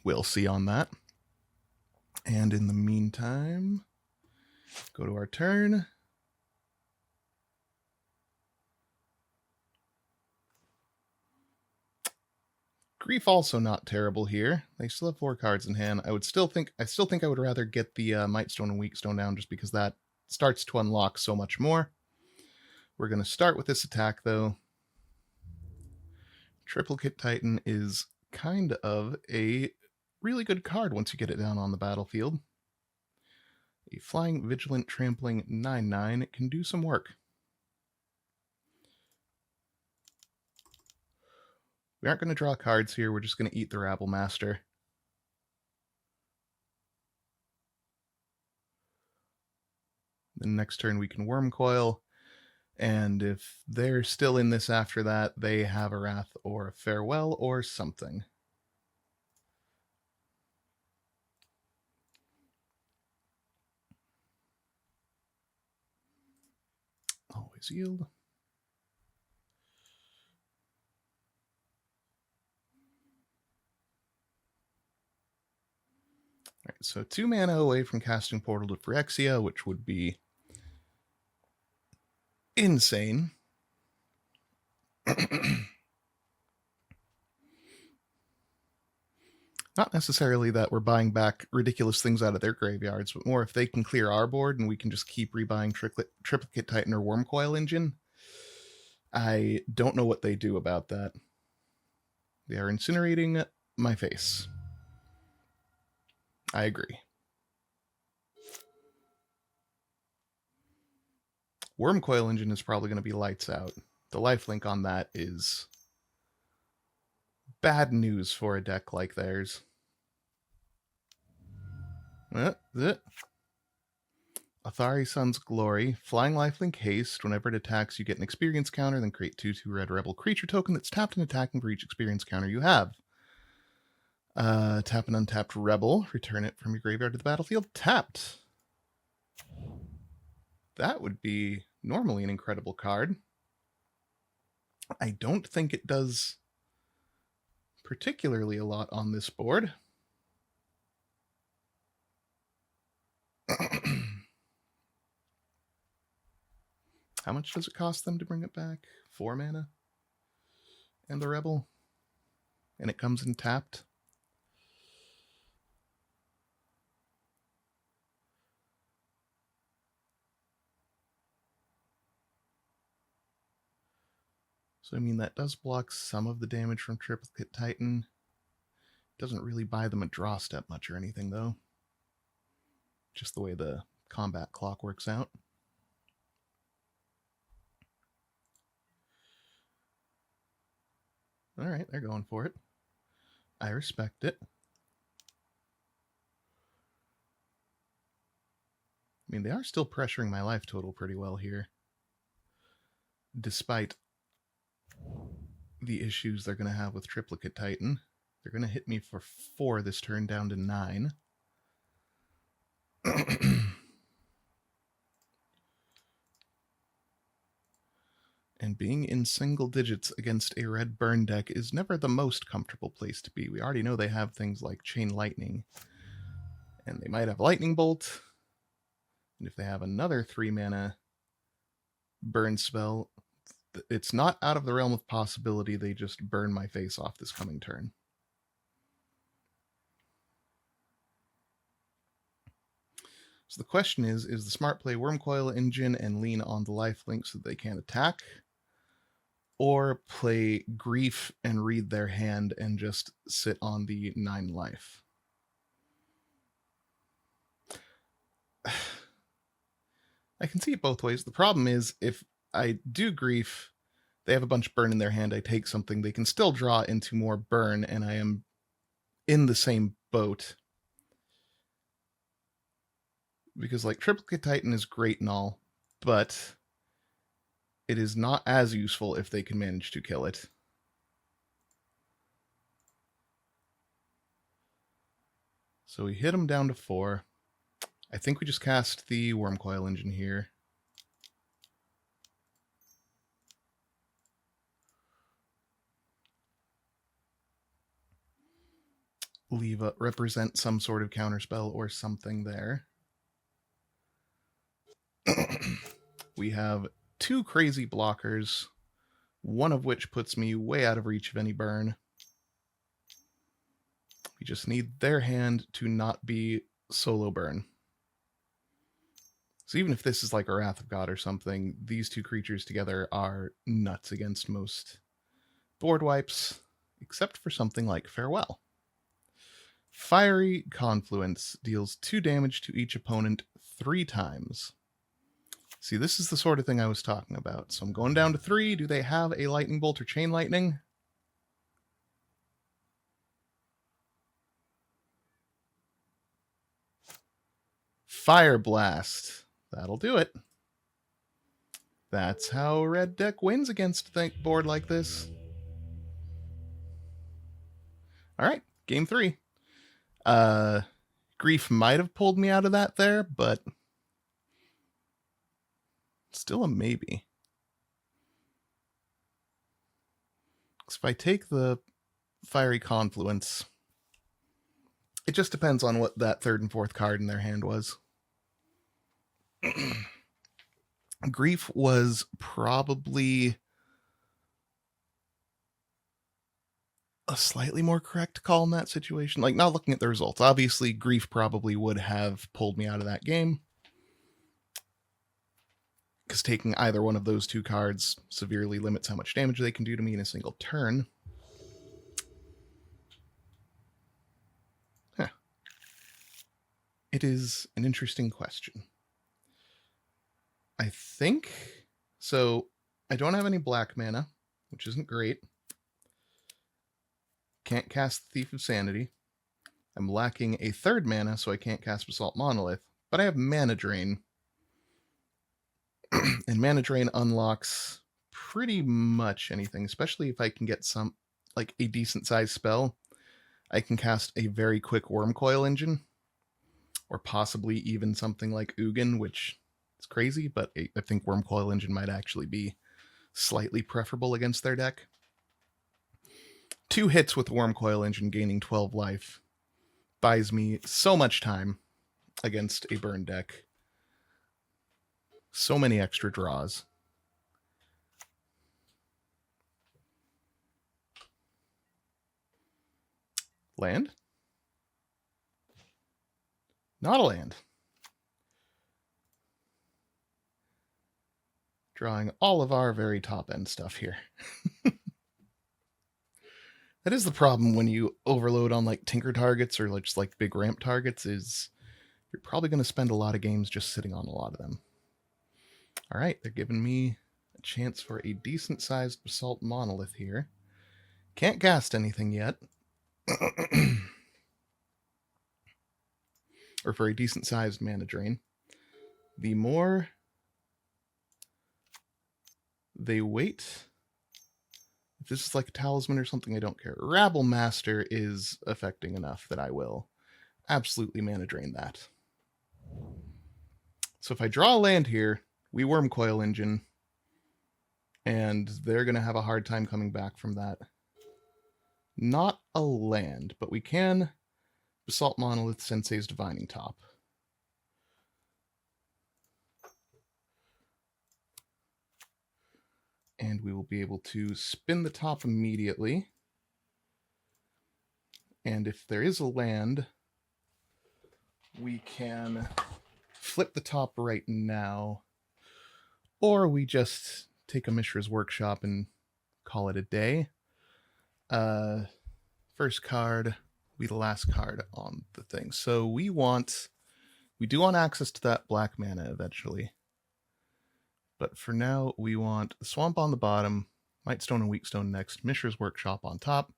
We'll see on that. And in the meantime, go to our turn. Grief also not terrible here. They still have 4 cards in hand. I still think I would rather get the Mightstone and Weakstone down just because that starts to unlock so much more. We're going to start with this attack though. Triplicate Titan is kind of a really good card once you get it down on the battlefield. A flying, vigilant, trampling 9/9 can do some work. We aren't going to draw cards here. We're just going to eat the Rabble Master. Then next turn we can Wormcoil. And if they're still in this after that, they have a Wrath or a Farewell or something. Always yield. All right, so 2 mana away from casting Portal to Phyrexia, which would be insane. Not necessarily that we're buying back ridiculous things out of their graveyards, but more if they can clear our board and we can just keep rebuying Triplicate Titan or Wormcoil Engine. I don't know what they do about that. They are incinerating my face. I agree. Wormcoil Engine is probably going to be lights out. The lifelink on that is bad news for a deck like theirs. Athari Sun's Glory. Flying lifelink haste. Whenever it attacks, you get an experience counter, then create 2/2 red rebel creature token that's tapped and attacking for each experience counter you have. Tap an untapped rebel. Return it from your graveyard to the battlefield tapped. That would be normally an incredible card. I don't think it does particularly a lot on this board. How much does it cost them to bring it back? 4 mana? And the rebel? And it comes in tapped? So, I mean, that does block some of the damage from Triplicate Titan. Doesn't really buy them a draw step much or anything, though. Just the way the combat clock works out. All right, they're going for it. I respect it. I mean, they are still pressuring my life total pretty well here, despite the issues they're going to have with Triplicate Titan. They're going to hit me for 4 this turn, down to 9. And being in single digits against a red burn deck is never the most comfortable place to be. We already know they have things like Chain Lightning, and they might have Lightning Bolt. And if they have another 3 mana burn spell, it's not out of the realm of possibility they just burn my face off this coming turn. So the question is the smart play Wormcoil Engine and lean on the lifelink so that they can't attack? Or play Grief and read their hand and just sit on the 9 life? I can see it both ways. The problem is, if I do Grief, they have a bunch of burn in their hand, I take something, they can still draw into more burn, and I am in the same boat. Because, like, Triplicate Titan is great and all, but it is not as useful if they can manage to kill it. So we hit them down to 4. I think we just cast the Wormcoil Engine here. Leave a represent some sort of counterspell or something there. We have 2 crazy blockers, one of which puts me way out of reach of any burn. We just need their hand to not be solo burn. So even if this is like a Wrath of God or something, these 2 creatures together are nuts against most board wipes, except for something like Farewell. Fiery Confluence deals 2 damage to each opponent 3 times. See, this is the sort of thing I was talking about. So I'm going down to 3. Do they have a lightning bolt or chain lightning? Fire blast. That'll do it. That's how red deck wins against a board like this. All right, game 3. Grief might have pulled me out of that there, but still a maybe. Because if I take the Fiery Confluence, it just depends on what that 3rd and 4th card in their hand was. Grief was probably a slightly more correct call in that situation. Like, not looking at the results. Obviously, Grief probably would have pulled me out of that game, because taking either one of those 2 cards severely limits how much damage they can do to me in a single turn. Huh. It is an interesting question. I think... So, I don't have any black mana, which isn't great. Can't cast Thief of Sanity. I'm lacking a 3rd mana, so I can't cast Basalt Monolith. But I have Mana Drain. And Mana Drain unlocks pretty much anything, especially if I can get some, like, a decent-sized spell. I can cast a very quick Wormcoil Engine, or possibly even something like Ugin, which is crazy, but I think Wormcoil Engine might actually be slightly preferable against their deck. 2 hits with Wormcoil Engine gaining 12 life buys me so much time against a burn deck. So many extra draws. Land? Not a land. Drawing all of our very top-end stuff here. That is the problem when you overload on like tinker targets or just like big ramp targets, is you're probably going to spend a lot of games just sitting on a lot of them. All right, they're giving me a chance for a decent-sized Basalt Monolith here. Can't cast anything yet. Or for a decent-sized Mana Drain. The more they wait... If this is like a talisman or something, I don't care. Rabble Master is affecting enough that I will absolutely Mana Drain that. So if I draw a land here, we Wormcoil Engine, and they're going to have a hard time coming back from that. Not a land, but we can Basalt Monolith Sensei's Divining Top. And we will be able to spin the top immediately. And if there is a land, we can flip the top right now. Or we just take a Mishra's Workshop and call it a day. First card will be the last card on the thing. So we do want access to that black mana eventually. But for now, we want Swamp on the bottom, Mightstone and Weakstone next, Mishra's Workshop on top.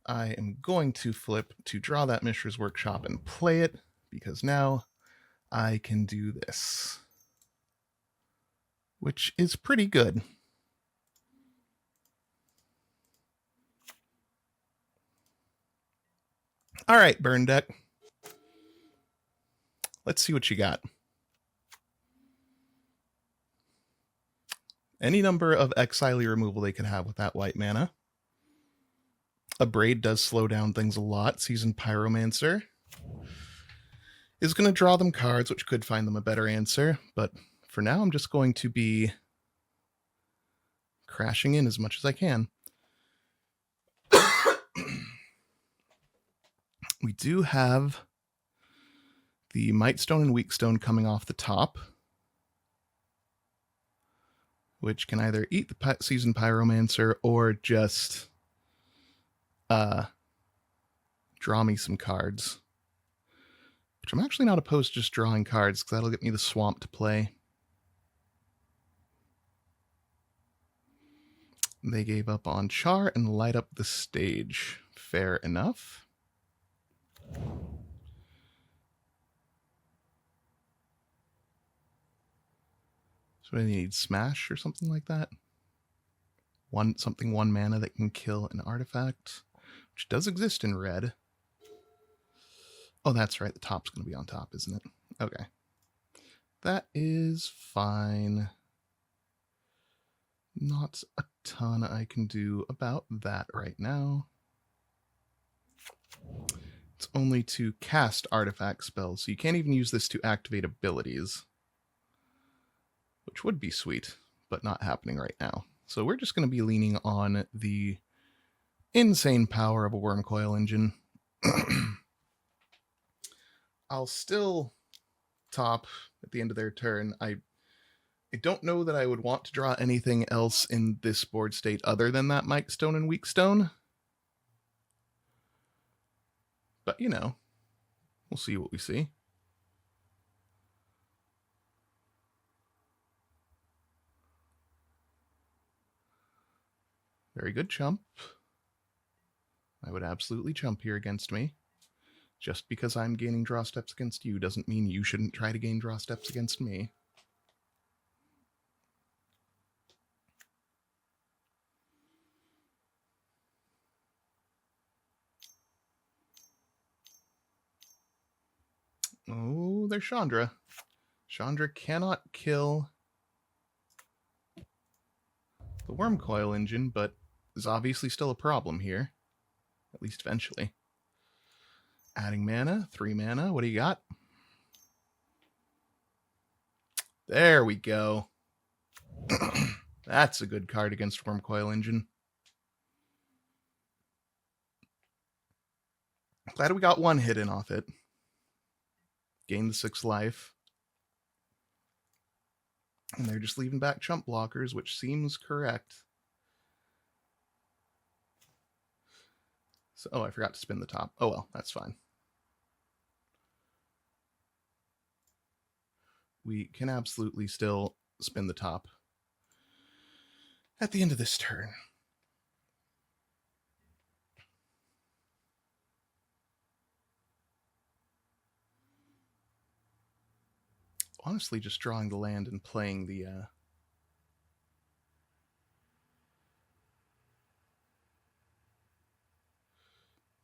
I am going to flip to draw that Mishra's Workshop and play it, because now I can do this, which is pretty good. All right, burn deck. Let's see what you got. Any number of exile removal they can have with that white mana. A Braid does slow down things a lot. Seasoned Pyromancer is going to draw them cards, which could find them a better answer. But for now, I'm just going to be crashing in as much as I can. We do have the Mightstone and Weakstone coming off the top, which can either eat the Seasoned Pyromancer or just draw me some cards. Which I'm actually not opposed to just drawing cards, because that'll get me the swamp to play. They gave up on Char and light up the stage. Fair enough. So I need Smash or something like that. One mana that can kill an artifact, which does exist in red. Oh, that's right. The top's going to be on top, isn't it? Okay. That is fine. Not a ton I can do about that right now. It's only to cast artifact spells, so you can't even use this to activate abilities, which would be sweet, but not happening right now. So we're just going to be leaning on the insane power of a Wormcoil Engine. I'll still top at the end of their turn. I don't know that I would want to draw anything else in this board state other than that Might Stone and Weak Stone. But, you know, we'll see what we see. Very good chump. I would absolutely chump here against me. Just because I'm gaining draw steps against you doesn't mean you shouldn't try to gain draw steps against me. Oh, there's Chandra. Chandra cannot kill the Wormcoil Engine, but is obviously still a problem here. At least eventually. Adding mana, 3 mana. What do you got? There we go. That's a good card against Wormcoil Engine. Glad we got one hit in off it. Gained the 6 life. And they're just leaving back chump blockers, which seems correct. So, oh, I forgot to spin the top. Oh well, that's fine. We can absolutely still spin the top at the end of this turn. Honestly, just drawing the land and playing the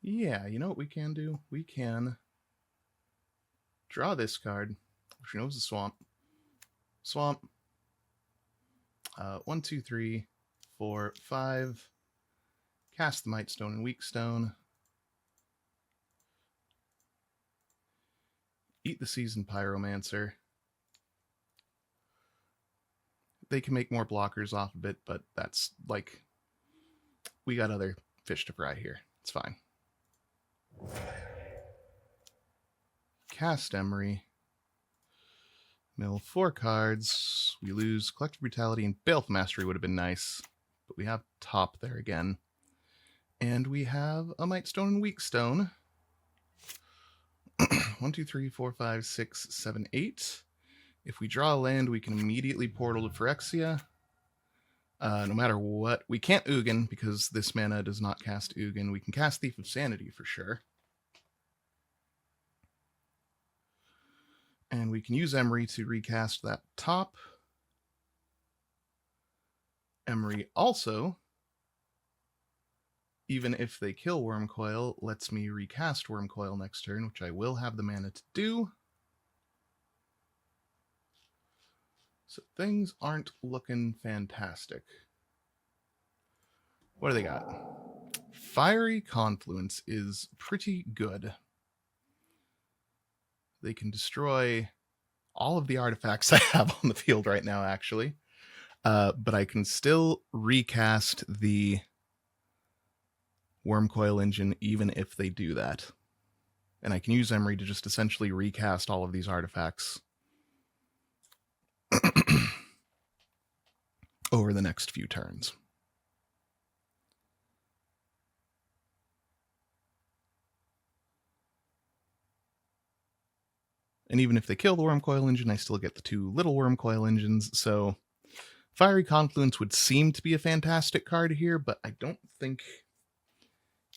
yeah, you know what we can do? We can draw this card, which knows the swamp. Swamp. 1, 2, 3, 4, 5. Cast the Might Stone and Weak Stone. Eat the Seasoned Pyromancer. They can make more blockers off of it, but that's like, we got other fish to fry here. It's fine. Cast Emery. Mill 4 cards. We lose Collective Brutality and Baleful Mastery would have been nice, but we have top there again. And we have a Might Stone and Weak Stone. 1, 2, 3, 4, 5, 6, 7, 8. If we draw a land, we can immediately portal to Phyrexia. No matter what. We can't Ugin because this mana does not cast Ugin. We can cast Thief of Sanity for sure. And we can use Emery to recast that top. Emery also, even if they kill Wormcoil, lets me recast Wormcoil next turn, which I will have the mana to do. So things aren't looking fantastic. What do they got? Fiery Confluence is pretty good. They can destroy all of the artifacts I have on the field right now, actually. But I can still recast the Wormcoil Engine even if they do that. And I can use Emery to just essentially recast all of these artifacts over the next few turns. And even if they kill the Worm Coil Engine, I still get the 2 little Worm Coil Engines, so Fiery Confluence would seem to be a fantastic card here, but I don't think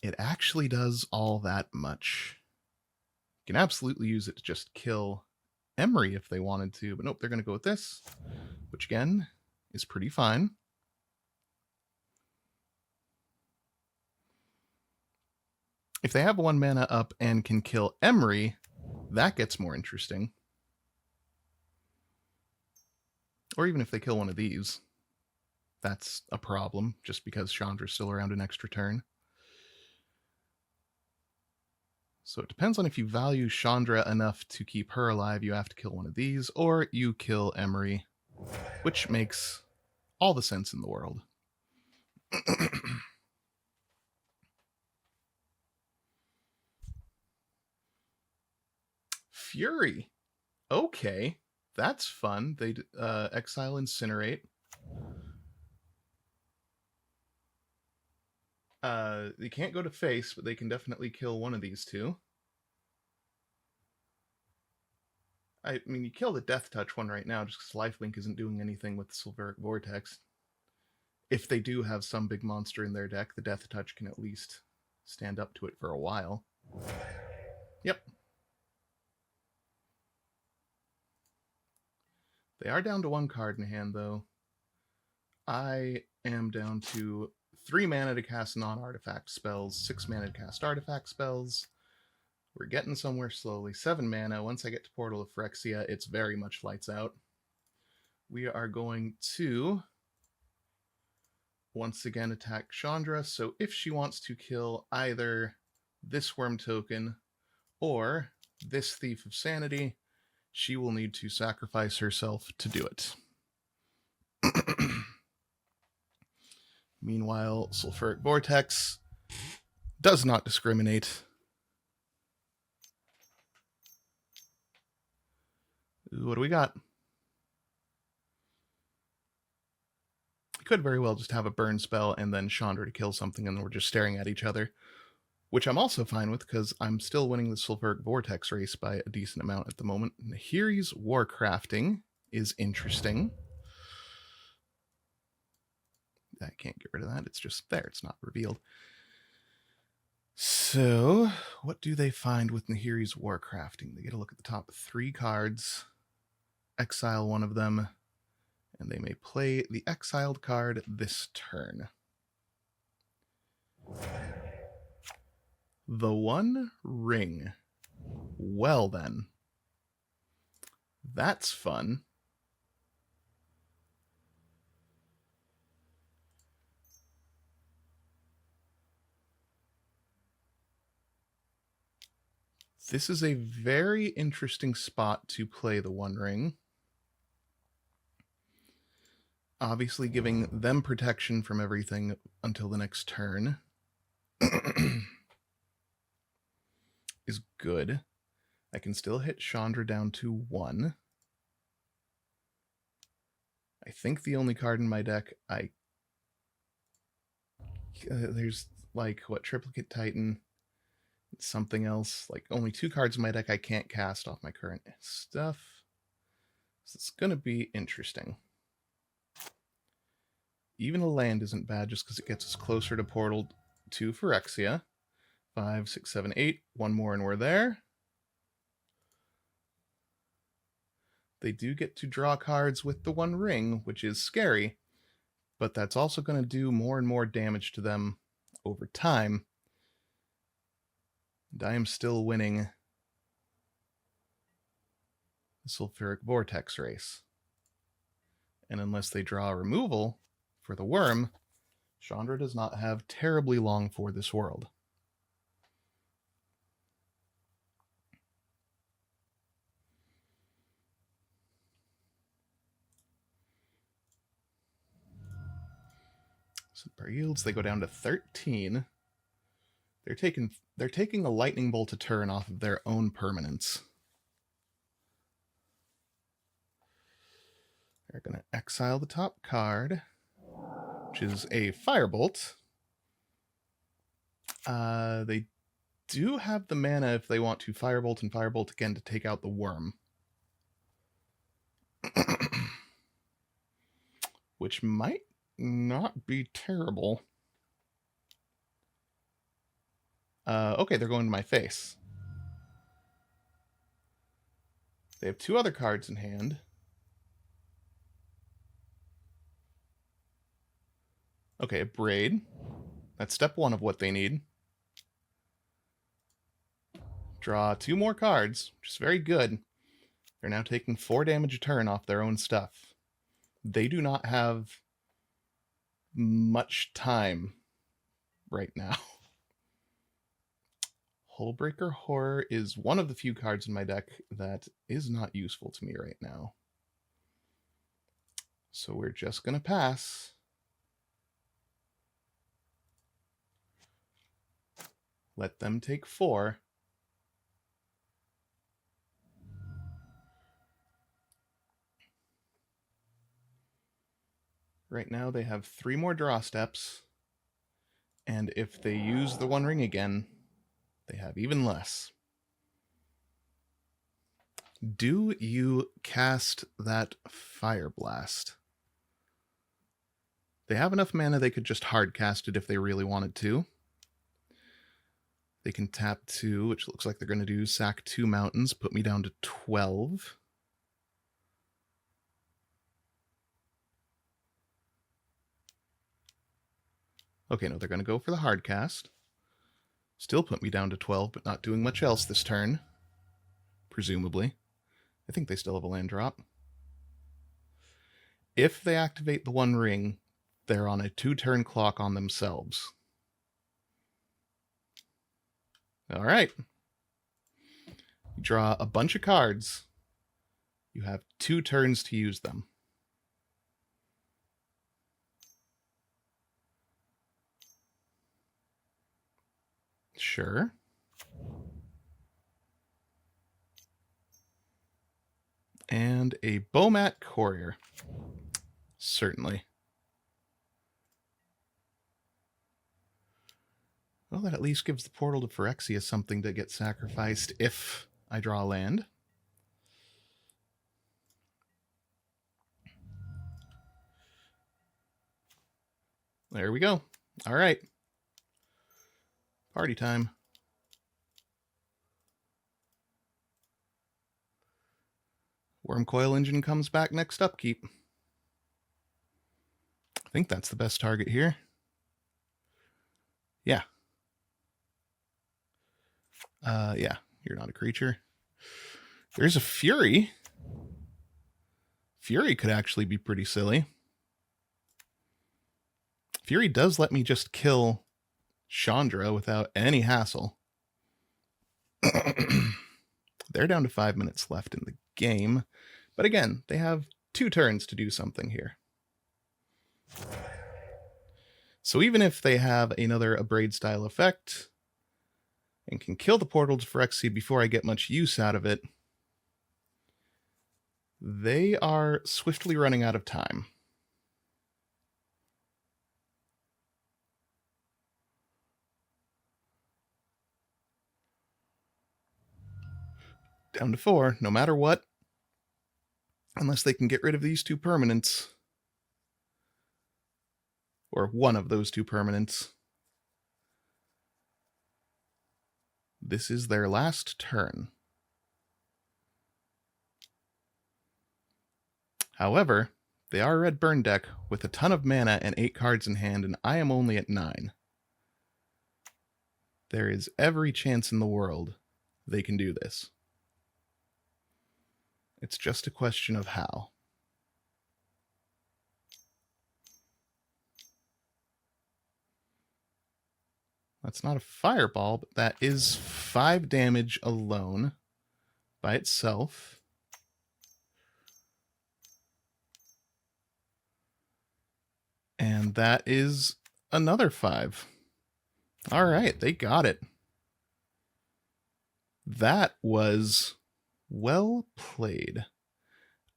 it actually does all that much. You can absolutely use it to just kill Emery if they wanted to, but nope, they're going to go with this, which again is pretty fine. If they have 1 mana up and can kill Emery, that gets more interesting. Or even if they kill one of these, that's a problem, just because Chandra's still around an extra turn. So it depends on if you value Chandra enough to keep her alive, you have to kill one of these, or you kill Emery, which makes all the sense in the world. Fury. Okay, that's fun. They exile Incinerate. They can't go to face, but they can definitely kill one of these 2. I mean, you kill the Death Touch one right now just because Lifelink isn't doing anything with the Sulfuric Vortex. If they do have some big monster in their deck, the Death Touch can at least stand up to it for a while. Yep. They are down to 1 card in hand, though. I am down to 3 mana to cast non-artifact spells, 6 mana to cast artifact spells. We're getting somewhere slowly. 7 mana. Once I get to Portal of Phyrexia, it's very much lights out. We are going to once again attack Chandra, so if she wants to kill either this Worm token or this Thief of Sanity, she will need to sacrifice herself to do it. Meanwhile, Sulfuric Vortex does not discriminate. What do we got? We could very well just have a burn spell and then Chandra to kill something and we're just staring at each other, which I'm also fine with because I'm still winning the Sulfuric Vortex race by a decent amount at the moment. Nahiri's Warcrafting is interesting. I can't get rid of that. It's just there. It's not revealed. So, what do they find with Nahiri's Warcrafting? They get a look at the top 3 cards, exile one of them, and they may play the exiled card this turn. The One Ring. Well then. That's fun. This is a very interesting spot to play the One Ring. Obviously giving them protection from everything until the next turn is good. I can still hit Chandra down to 1. I think the only card in my deck there's like, what, Triplicate Titan, something else, like only 2 cards in my deck I can't cast off my current stuff. So it's going to be interesting. Even a land isn't bad just because it gets us closer to Portal to Phyrexia. 5, 6, 7, 8. 1 more and we're there. They do get to draw cards with the One Ring, which is scary, but that's also going to do more and more damage to them over time. And I am still winning the Sulfuric Vortex race. And unless they draw a removal for the worm, Chandra does not have terribly long for this world. So per yields, they go down to 13. They're taking a lightning bolt a turn off of their own permanents. They're going to exile the top card, which is a firebolt. They do have the mana if they want to firebolt and firebolt again to take out the worm. Which might not be terrible. Okay, they're going to my face. They have 2 other cards in hand. Okay, a braid. That's step 1 of what they need. Draw 2 more cards, which is very good. They're now taking 4 damage a turn off their own stuff. They do not have much time right now. Hullbreaker Horror is one of the few cards in my deck that is not useful to me right now. So we're just going to pass. Let them take 4. Right now they have 3 more draw steps. And if they use the One Ring again, they have even less. Do you cast that Fire Blast? They have enough mana they could just hard cast it if they really wanted to. They can tap 2, which looks like they're going to do sack 2 mountains, put me down to 12. Okay, no, they're going to go for the hard cast. Still put me down to 12, but not doing much else this turn. Presumably. I think they still have a land drop. If they activate the One Ring, they're on a 2-turn clock on themselves. Alright. You draw a bunch of cards. You have 2 turns to use them. Sure. And a Bomat Courier. Certainly. Well, that at least gives the Portal to Phyrexia something to get sacrificed if I draw land. There we go. All right. Party time. Worm Coil Engine comes back next upkeep. I think that's the best target here. Yeah. Yeah, you're not a creature. There's a Fury. Fury could actually be pretty silly. Fury does let me just kill Chandra without any hassle. They're down to 5 minutes left in the game. But again, they have 2 turns to do something here. So even if they have another Abrade style effect and can kill the Portal to Phyrexia before I get much use out of it, they are swiftly running out of time. Down to 4, no matter what. Unless they can get rid of these 2 permanents. Or one of those 2 permanents. This is their last turn. However, they are a red burn deck with a ton of mana and 8 cards in hand, and I am only at 9. There is every chance in the world they can do this. It's just a question of how. That's not a fireball, but that is 5 damage alone by itself. And that is another 5. All right, they got it. That was well played.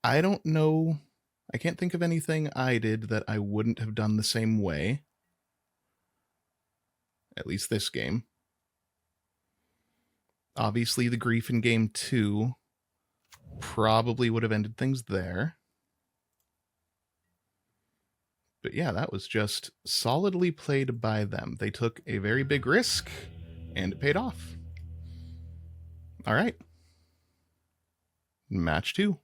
I don't know. I can't think of anything I did that I wouldn't have done the same way. At least this game. Obviously, the grief in game 2 probably would have ended things there. But yeah, that was just solidly played by them. They took a very big risk, and it paid off. All right. Match 2.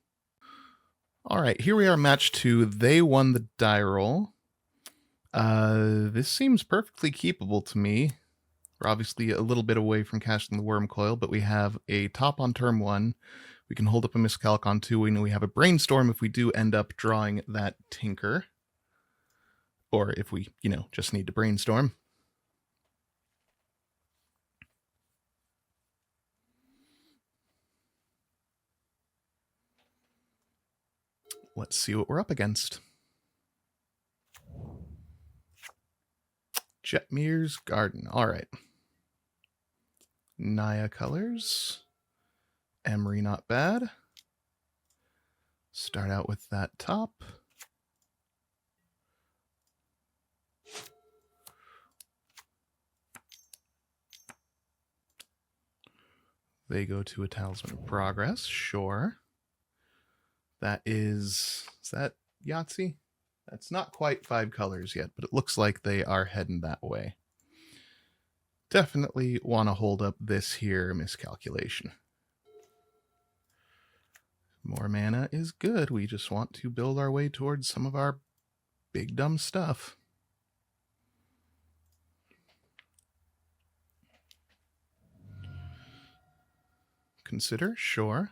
All right, here we are, match 2. They won the die roll. This seems perfectly keepable to me. We're obviously a little bit away from casting the worm coil, but we have a top on turn 1. We can hold up a miscalc on 2. We know we have a brainstorm if we do end up drawing that tinker. Or if we, just need to brainstorm. Let's see what we're up against. Jetmir's Garden. All right. Naya colors. Emery, not bad. Start out with that top. They go to a Talisman of Progress, sure. That is that Yahtzee? That's not quite 5 colors yet, but it looks like they are heading that way. Definitely want to hold up this here miscalculation. More mana is good. We just want to build our way towards some of our big dumb stuff. Consider, sure.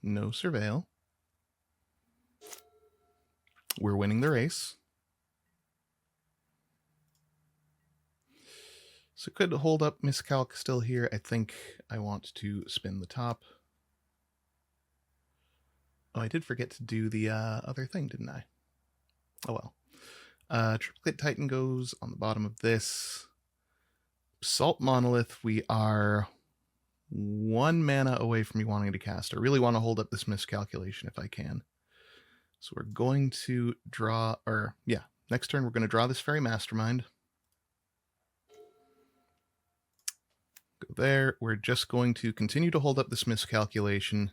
No surveil. We're winning the race. So could hold up miscalc still here. I think I want to spin the top. Oh, I did forget to do the other thing, didn't I? Oh well. Triplicate Titan goes on the bottom of this. Basalt Monolith, we are 1 mana away from me wanting to cast. I really want to hold up this miscalculation if I can. So we're going to draw, next turn we're going to draw this Fairy Mastermind. Go there. We're just going to continue to hold up this miscalculation.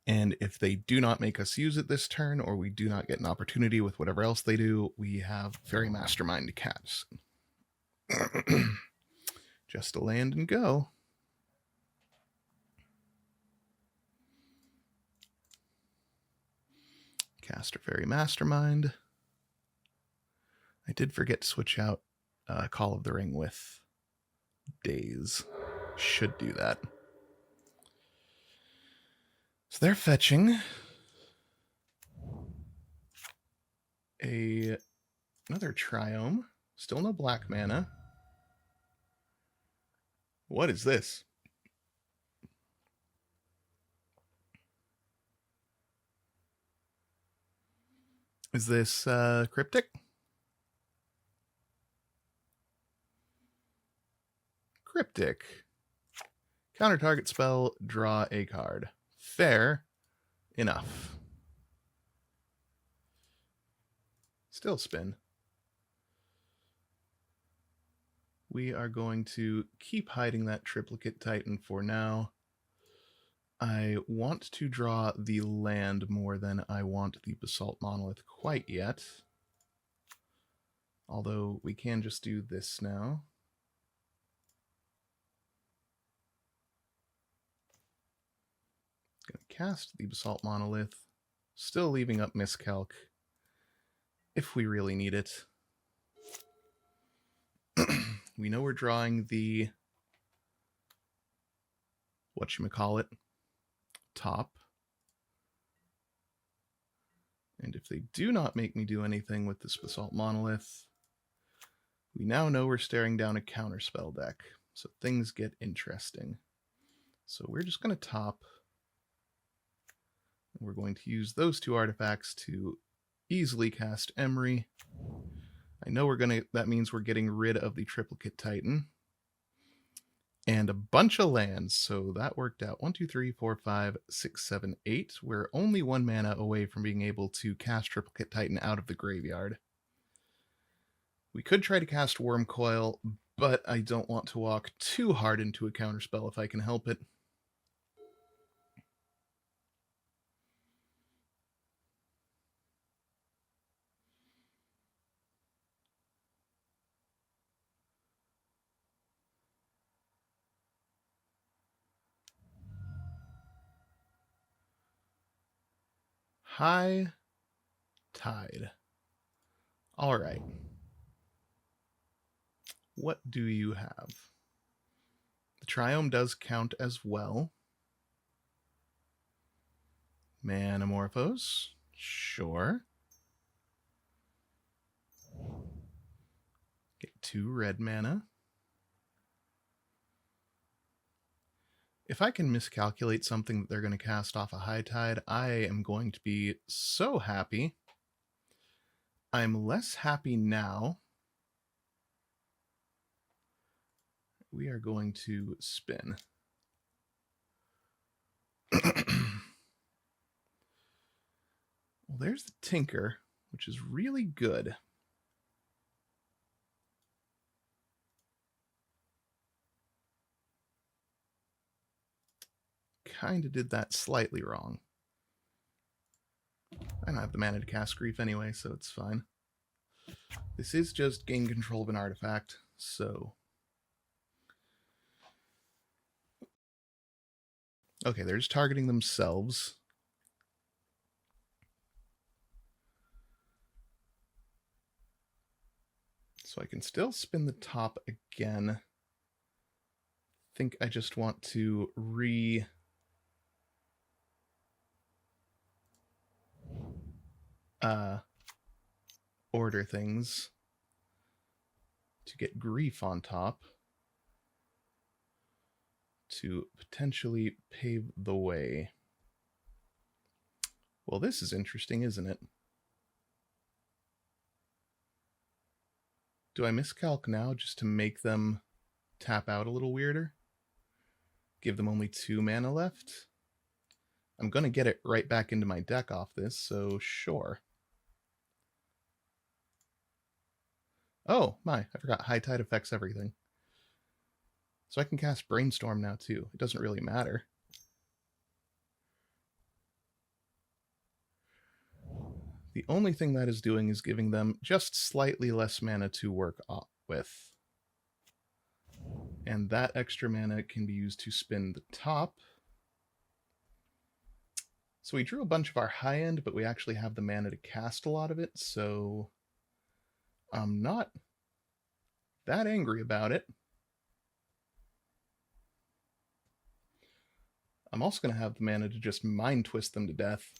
And if they do not make us use it this turn, or we do not get an opportunity with whatever else they do, we have Fairy Mastermind to cast. Just a land and go. Cast our Fairy Mastermind. I did forget to switch out Call of the Ring with Daze. Should do that. So they're fetching another Triome. Still no black mana. What is this? Is this Cryptic? Cryptic. Counter target spell, draw a card. Fair enough. Still spin. We are going to keep hiding that Triplicate Titan for now. I want to draw the land more than I want the Basalt Monolith quite yet. Although we can just do this now. Going to cast the Basalt Monolith, still leaving up Miscalc if we really need it. We know we're drawing the whatchamacallit top. And if they do not make me do anything with this Basalt Monolith, we now know we're staring down a counterspell deck. So things get interesting. So we're just going to top. We're going to use those 2 artifacts to easily cast Emery. I know that means we're getting rid of the Triplicate Titan. And a bunch of lands, so that worked out. 1, 2, 3, 4, 5, 6, 7, 8. We're only 1 mana away from being able to cast Triplicate Titan out of the graveyard. We could try to cast Worm Coil, but I don't want to walk too hard into a counterspell if I can help it. High Tide. All right. What do you have? The Triome does count as well. Manamorphose. Sure. Get 2 red mana. If I can miscalculate something that they're going to cast off a High Tide, I am going to be so happy. I'm less happy now. We are going to spin. Well, there's the Tinker, which is really good. Kind of did that slightly wrong. I don't have the mana to cast Grief anyway, so it's fine. This is just gain control of an artifact, so... Okay, they're just targeting themselves. So I can still spin the top again. I think I just want to order things to get Grief on top to potentially pave the way. Well, this is interesting, isn't it? Do I miscalc now just to make them tap out a little weirder? Give them only 2 mana left? I'm going to get it right back into my deck off this, so sure. Oh, my, I forgot High Tide affects everything. So I can cast Brainstorm now, too. It doesn't really matter. The only thing that is doing is giving them just slightly less mana to work with. And that extra mana can be used to spin the top. So we drew a bunch of our high end, but we actually have the mana to cast a lot of it, so I'm not that angry about it. I'm also going to have the mana to just Mind Twist them to death.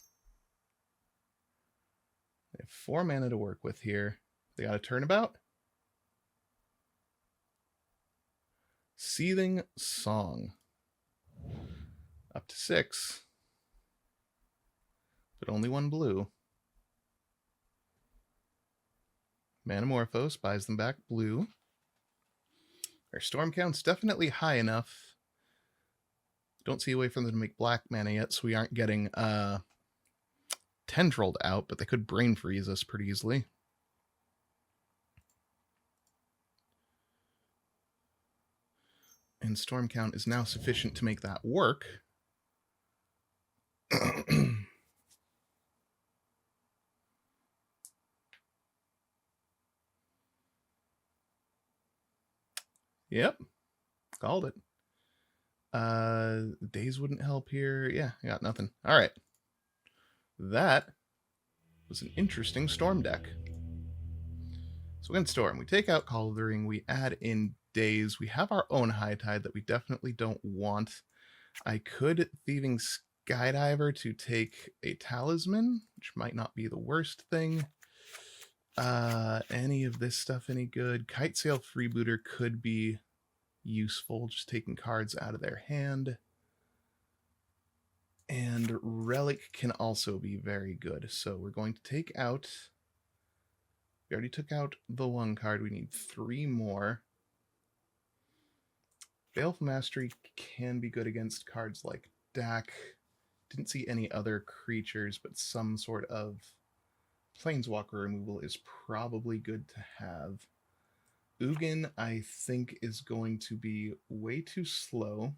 They have 4 mana to work with here. They got a turnabout. Seething Song. Up to 6. But only 1 blue. Manamorphose buys them back blue. Our storm count's definitely high enough. Don't see a way for them to make black mana yet, so we aren't getting tendrilled out, but they could brain freeze us pretty easily. And storm count is now sufficient to make that work. Yep, called it. Days wouldn't help here. Yeah, I got nothing. All right. That was an interesting storm deck. So we're going to storm. We take out Call of the Ring. We add in Days. We have our own High Tide that we definitely don't want. I could Thieving Skydiver to take a Talisman, which might not be the worst thing. Any of this stuff any good? Kitesail Freebooter could be useful, just taking cards out of their hand. And Relic can also be very good. So we're going to take out... We already took out the 1 card. We need 3 more. Baleful Mastery can be good against cards like Dak. Didn't see any other creatures, but some sort of Planeswalker removal is probably good to have. Ugin, I think, is going to be way too slow.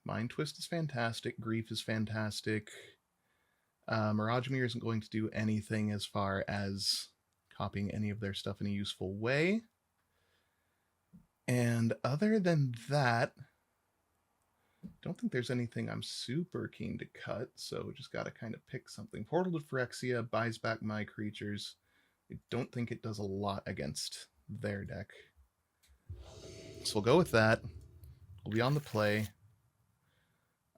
Mind Twist is fantastic. Grief is fantastic. Mirage isn't going to do anything as far as copying any of their stuff in a useful way. And other than that, don't think there's anything I'm super keen to cut, so just got to kind of pick something. Portal to Phyrexia buys back my creatures. I don't think it does a lot against their deck. So we'll go with that. We'll be on the play.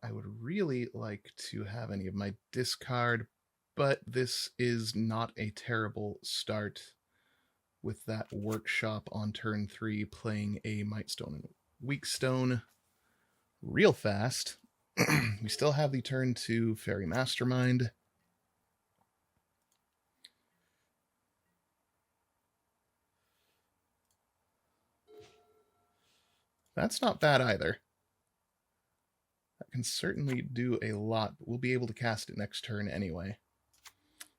I would really like to have any of my discard, but this is not a terrible start with that Workshop on turn 3 playing a Mightstone and Weakstone real fast. We still have the turn 2 Fairy Mastermind. That's not bad either. That can certainly do a lot, but we'll be able to cast it next turn anyway.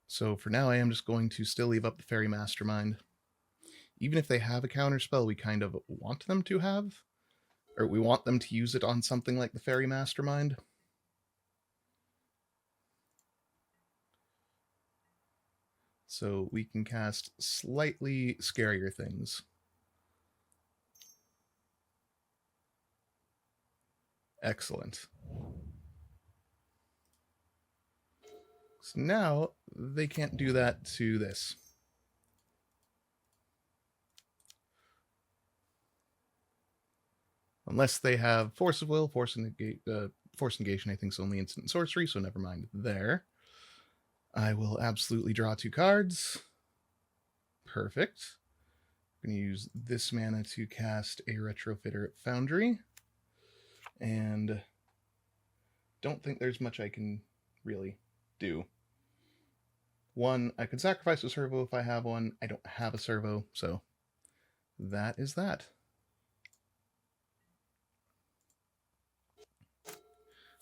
So for now, I am just going to still leave up the Fairy Mastermind. Even if they have a counterspell we kind of want them to have, or we want them to use it on something like the Fairy Mastermind. So we can cast slightly scarier things. Excellent. So now they can't do that to this. Unless they have Force of Will, Force Negation, I think is only instant sorcery, so never mind there. I will absolutely draw 2 cards. Perfect. I'm going to use this mana to cast a Retrofitter Foundry. And don't think there's much I can really do. One, I can sacrifice a servo if I have one. I don't have a servo, so that is that.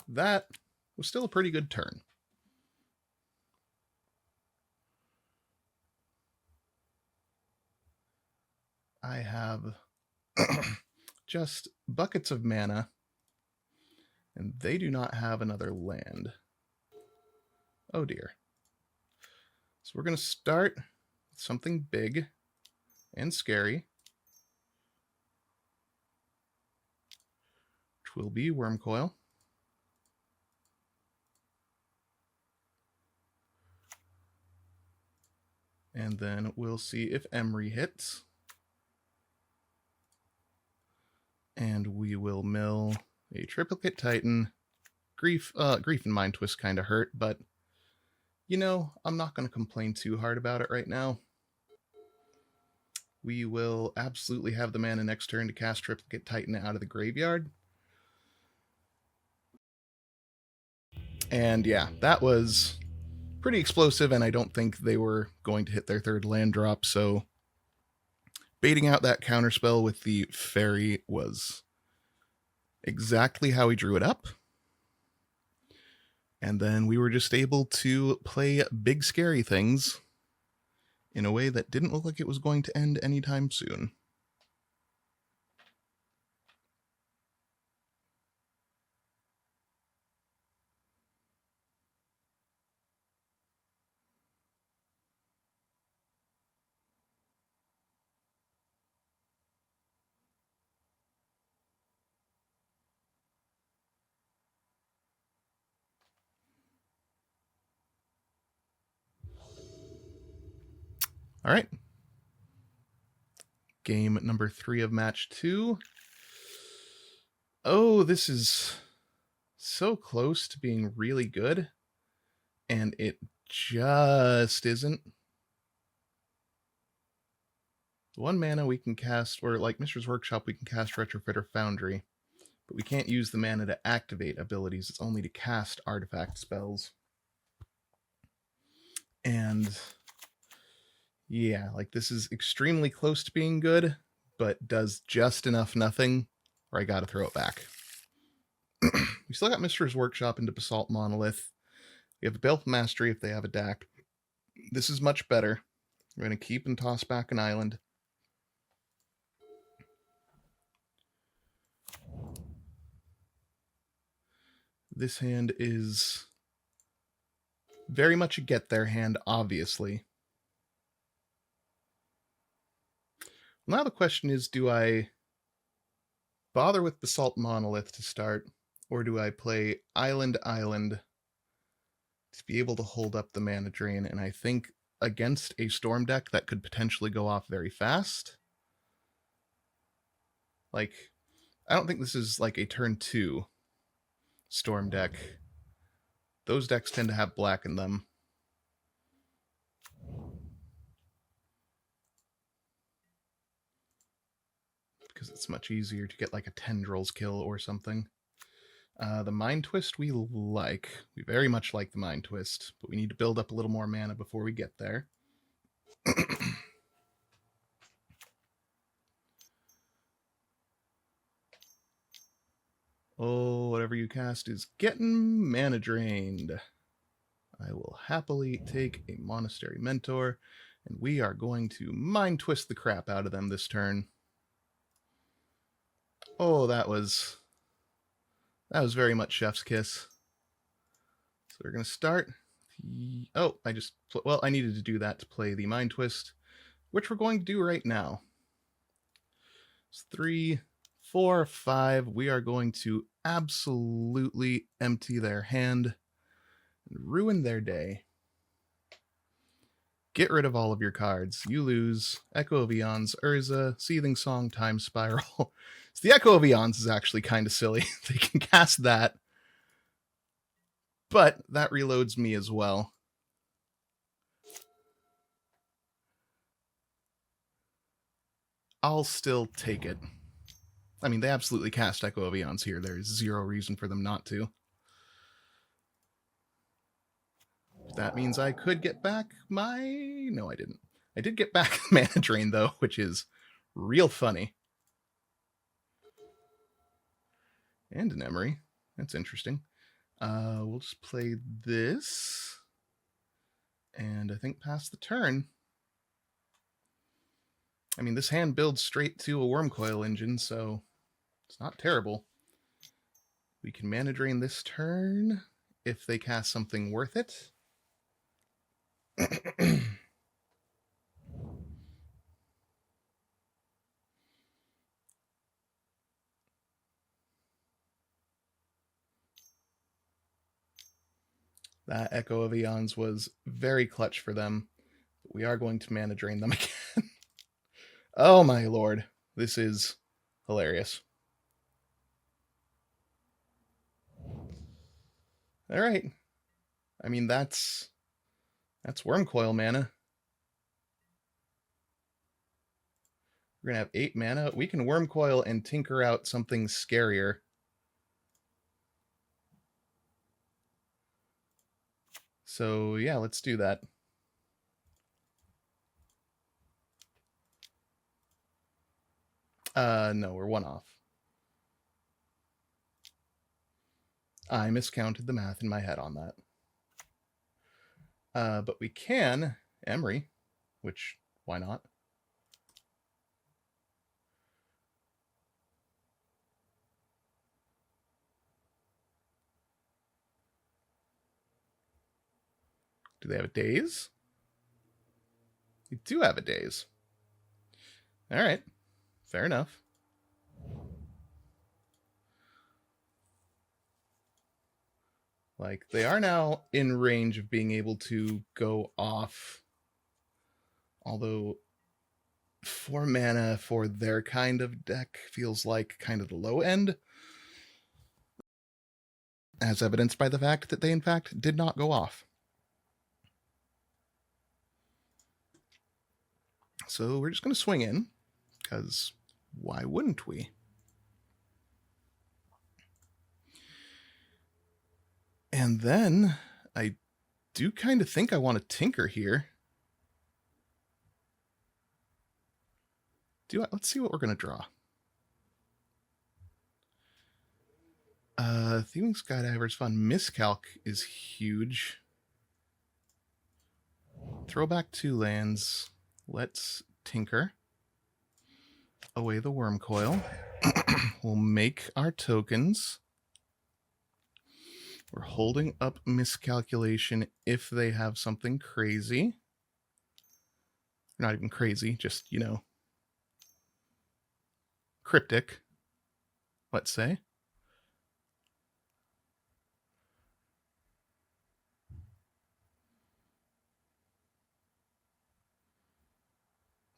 That was still a pretty good turn. I have just buckets of mana, and they do not have another land. Oh dear. So we're going to start with something big and scary, which will be Wormcoil. And then we'll see if Emery hits. And we will mill a Triplicate Titan. Grief and Mind Twist kind of hurt, but you know, I'm not going to complain too hard about it right now. We will absolutely have the mana next turn to cast Triplicate Titan out of the graveyard. And yeah, that was pretty explosive, and I don't think they were going to hit their 3rd land drop, so baiting out that counterspell with the Fairy was exactly how he drew it up. And then we were just able to play big scary things in a way that didn't look like it was going to end anytime soon. All right. Game number 3 of match 2. Oh, this is so close to being really good, and it just isn't. 1 mana we can cast, or like Mishra's Workshop, we can cast Retrofitter Foundry, but we can't use the mana to activate abilities. It's only to cast artifact spells. And yeah, like this is extremely close to being good, but does just enough nothing where I gotta throw it back. We still got Mishra's Workshop into Basalt Monolith. We have a Baleful Mastery if they have a deck. This is much better. We're going to keep and toss back an island. This hand is very much a get there hand, obviously. Now the question is, do I bother with Basalt Monolith to start, or do I play Island to be able to hold up the mana drain? And I think against a Storm deck that could potentially go off very fast. Like, I don't think this is like a turn 2 Storm deck. Those decks tend to have black in them. Because it's much easier to get like a Tendrils kill or something. The Mind Twist we like. We very much like the Mind Twist, but we need to build up a little more mana before we get there. Oh, whatever you cast is getting mana drained. I will happily take a Monastery Mentor, and we are going to Mind Twist the crap out of them this turn. Oh, that was very much Chef's Kiss. So we're going to start. Oh, I needed to do that to play the Mind Twist, which we're going to do right now. It's 3, 4, 5. We are going to absolutely empty their hand and ruin their day. Get rid of all of your cards. You lose Echo of Eons, Urza, Seething Song, Time Spiral. So the Echo of Eons is actually kind of silly. They can cast that, but that reloads me as well. I'll still take it. I mean, they absolutely cast Echo of Eons here. There's zero reason for them not to. That means I could get back my... No, I didn't. I did get back Mana Drain, though, which is real funny. And an Emery. That's interesting. We'll just play this. And I think pass the turn. I mean, this hand builds straight to a Wormcoil engine, so it's not terrible. We can Mana Drain this turn if they cast something worth it. That Echo of Eons was very clutch for them. But we are going to Mana Drain them again. Oh my lord. This is hilarious. Alright. I mean, that's Wormcoil mana. We're going to have 8 mana. We can Wormcoil and tinker out something scarier. So, yeah, let's do that. No, we're 1 off. I miscounted the math in my head on that. But we can Emery, which, why not? Do they have a daze? They do have a daze. All right. Fair enough. Like, they are now in range of being able to go off. Although 4 mana for their kind of deck feels like kind of the low end. As evidenced by the fact that they, in fact, did not go off. So we're just going to swing in, because why wouldn't we? And then I do kind of think I want to tinker here. Let's see what we're going to draw. Thieving Skydiver's fun. Miscalc is huge. throw back 2 lands. Let's tinker away the worm coil. We'll make our tokens. We're holding up miscalculation if they have something crazy. Not even crazy, just, you know, cryptic, let's say.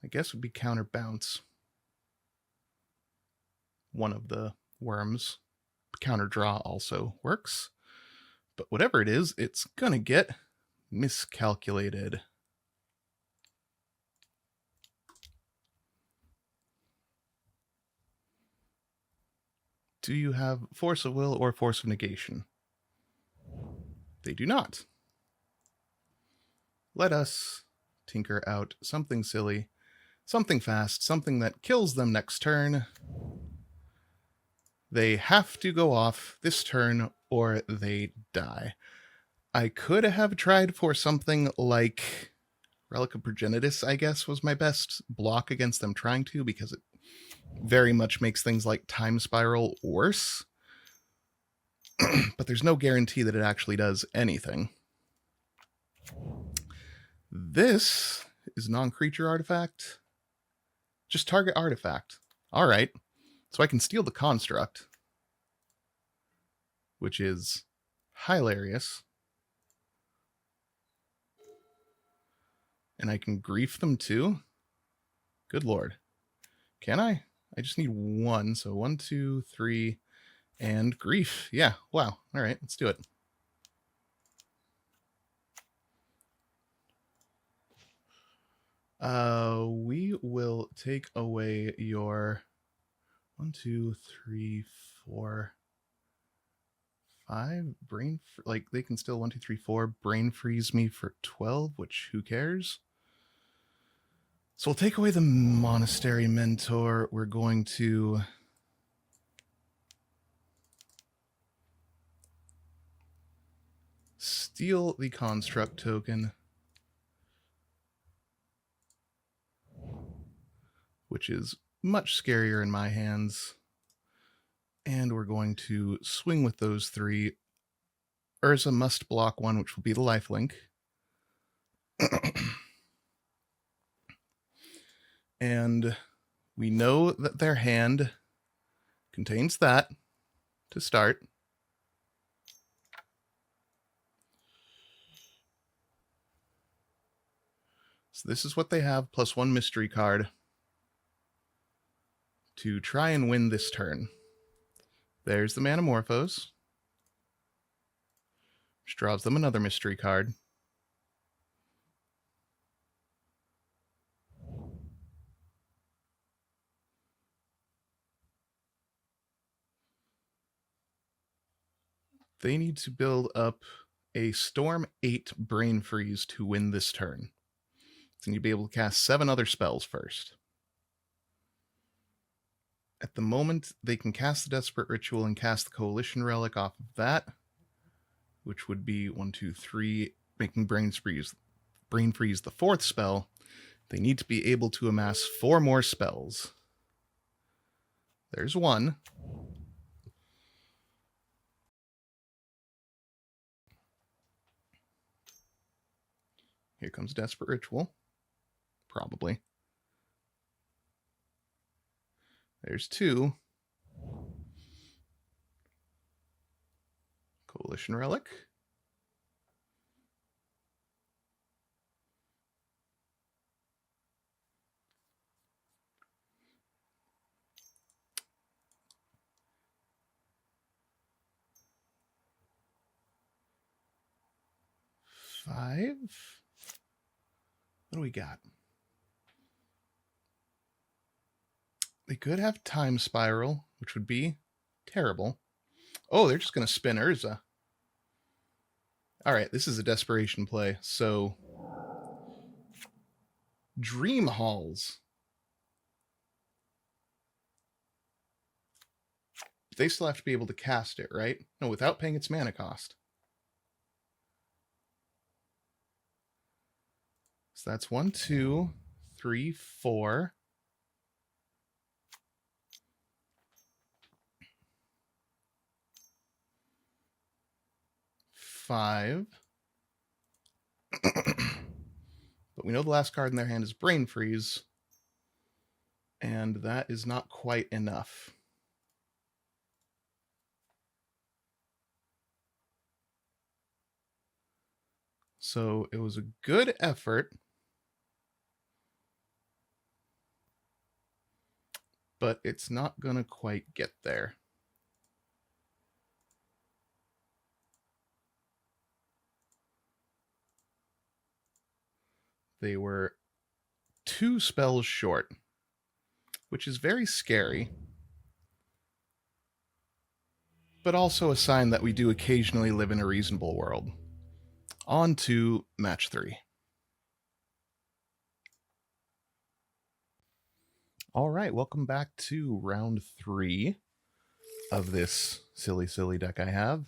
I guess would be counterbounce. One of the worms. Counter draw also works. But whatever it is, it's gonna get miscalculated. Do you have force of will or force of negation? They do not. Let us tinker out something silly, something fast, something that kills them next turn. They have to go off this turn or they die. I could have tried for something like Relic of Progenitus, I guess, was my best block against them trying to, because it very much makes things like Time Spiral worse. But there's no guarantee that it actually does anything. This is non-creature artifact. Just target artifact. All right. So I can steal the construct, which is hilarious. And I can grief them too. Good lord. Can I? I just need 1. So 1, 2, 3, and grief. Yeah, wow. All right, let's do it. We will take away your 1, 2, 3, 4, 5 brain. Like they can still 1, 2, 3, 4 brain freeze me for 12, which who cares? So we'll take away the Monastery Mentor. We're going to steal the Construct token, which is much scarier in my hands. And we're going to swing with those 3. Urza must block 1, which will be the lifelink. And we know that their hand contains that to start. So this is what they have, plus 1 mystery card to try and win this turn. There's the Manamorphose, which draws them another mystery card. They need to build up a Storm 8 Brain Freeze to win this turn. So you'd be able to cast 7 other spells first. At the moment, they can cast the Desperate Ritual and cast the Coalition Relic off of that, which would be 1, 2, 3, making Brain Freeze the 4th spell. They need to be able to amass 4 more spells. There's 1. Here comes Desperate Ritual. Probably. There's 2. Coalition Relic. Five. What do we got? They could have Time Spiral, which would be terrible. Oh, they're just going to spin Urza. All right, this is a desperation play. So, Dream Halls. They still have to be able to cast it, right? No, without paying its mana cost. So that's 1, 2, 3, 4. Five. But we know the last card in their hand is Brain Freeze. And that is not quite enough. So it was a good effort, but it's not going to quite get there. They were 2 spells short, which is very scary, but also a sign that we do occasionally live in a reasonable world. On to match 3. All right, welcome back to round 3 of this silly deck I have.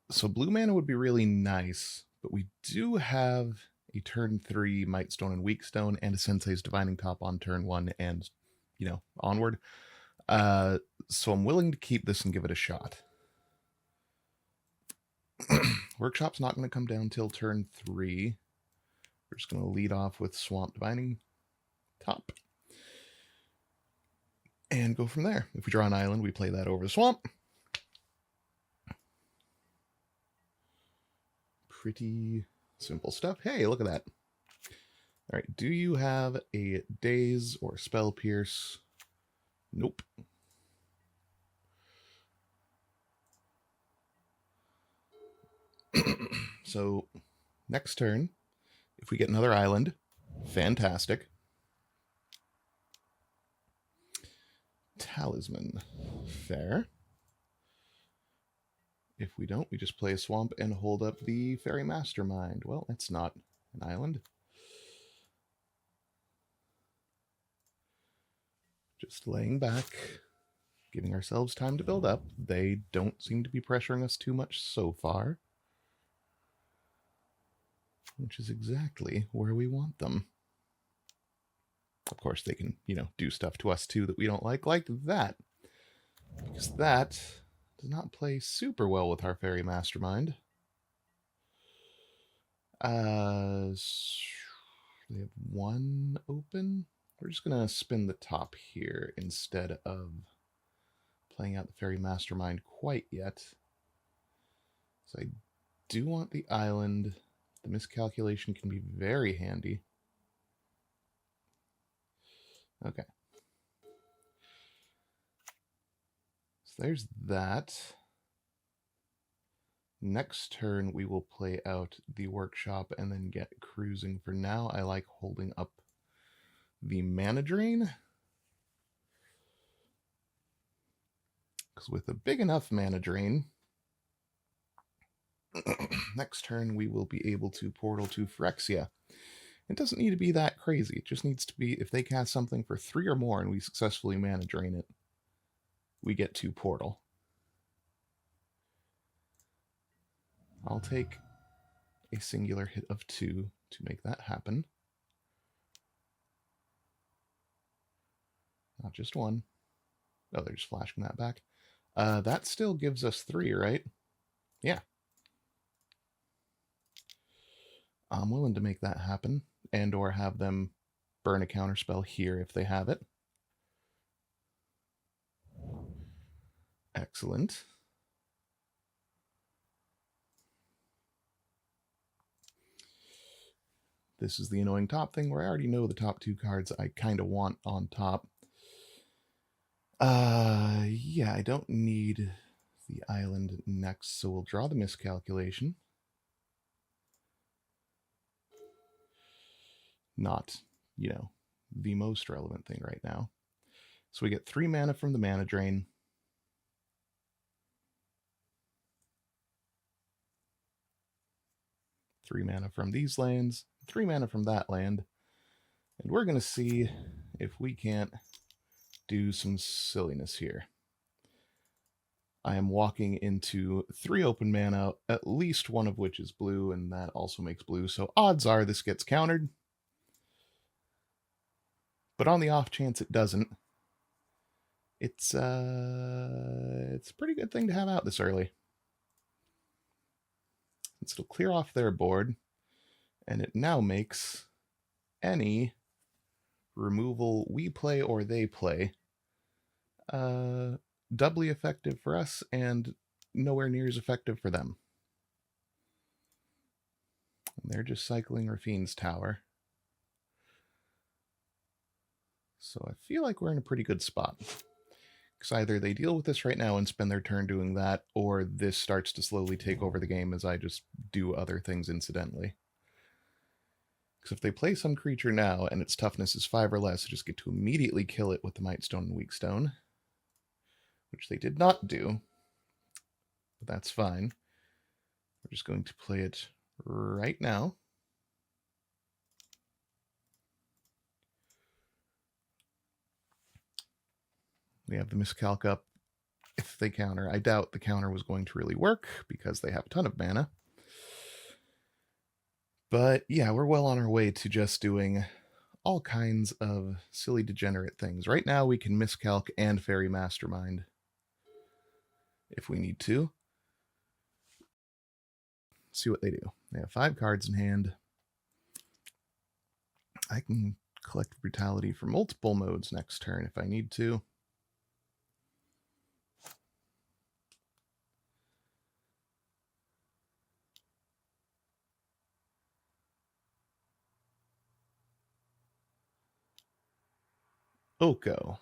So blue mana would be really nice, but we do have a turn 3 Might Stone and Weak Stone and a Sensei's Divining Top on turn 1 and, onward. So I'm willing to keep this and give it a shot. Workshop's not going to come down till turn 3. We're just going to lead off with Swamp Divining Top. And go from there. If we draw an island, we play that over the swamp. Pretty simple stuff. Hey, look at that. All right, do you have a Daze or Spell Pierce? Nope. So, next turn, if we get another island, fantastic. Talisman, fair. If we don't, we just play a swamp and hold up the Fairy Mastermind. Well, that's not an island. Just laying back, giving ourselves time to build up. They don't seem to be pressuring us too much so far, which is exactly where we want them. Of course, they can, do stuff to us too that we don't like that. Because that does not play super well with our Fairy Mastermind. They have 1 open. We're just going to spin the top here instead of playing out the Fairy Mastermind quite yet. So I do want the island. The miscalculation can be very handy. Okay. So there's that. Next turn, we will play out the workshop and then get cruising. For now, I like holding up the mana drain. Because with a big enough mana drain, next turn we will be able to portal to Phyrexia. It doesn't need to be that crazy. It just needs to be, if they cast something for 3 or more and we successfully mana drain it, we get to portal. I'll take a singular hit of 2 to make that happen. Not just 1. Oh, they're just flashing that back. That still gives us 3, right? Yeah. I'm willing to make that happen, and or have them burn a counterspell here if they have it. Excellent. This is the annoying top thing where I already know the top 2 cards I kind of want on top. Yeah, I don't need the island next, so we'll draw the miscalculation. Not, the most relevant thing right now. So we get 3 mana from the mana drain. Three mana from these lands, 3 mana from that land. And we're going to see if we can't do some silliness here. I am walking into 3 open mana, at least one of which is blue, and that also makes blue, so odds are this gets countered. But on the off chance it doesn't, it's a pretty good thing to have out this early. It'll clear off their board, and it now makes any removal we play or they play doubly effective for us and nowhere near as effective for them. And they're just cycling Rafine's tower. So I feel like we're in a pretty good spot. Because either they deal with this right now and spend their turn doing that, or this starts to slowly take over the game as I just do other things incidentally. Because if they play some creature now and its toughness is 5 or less, I just get to immediately kill it with the Mightstone and Weakstone, which they did not do, but that's fine. We're just going to play it right now. We have the miscalc up if they counter. I doubt the counter was going to really work because they have a ton of mana. But yeah, we're well on our way to just doing all kinds of silly degenerate things. Right now we can miscalc and Fairy Mastermind if we need to. Let's see what they do. They have 5 cards in hand. I can collect Brutality for multiple modes next turn if I need to. Oko.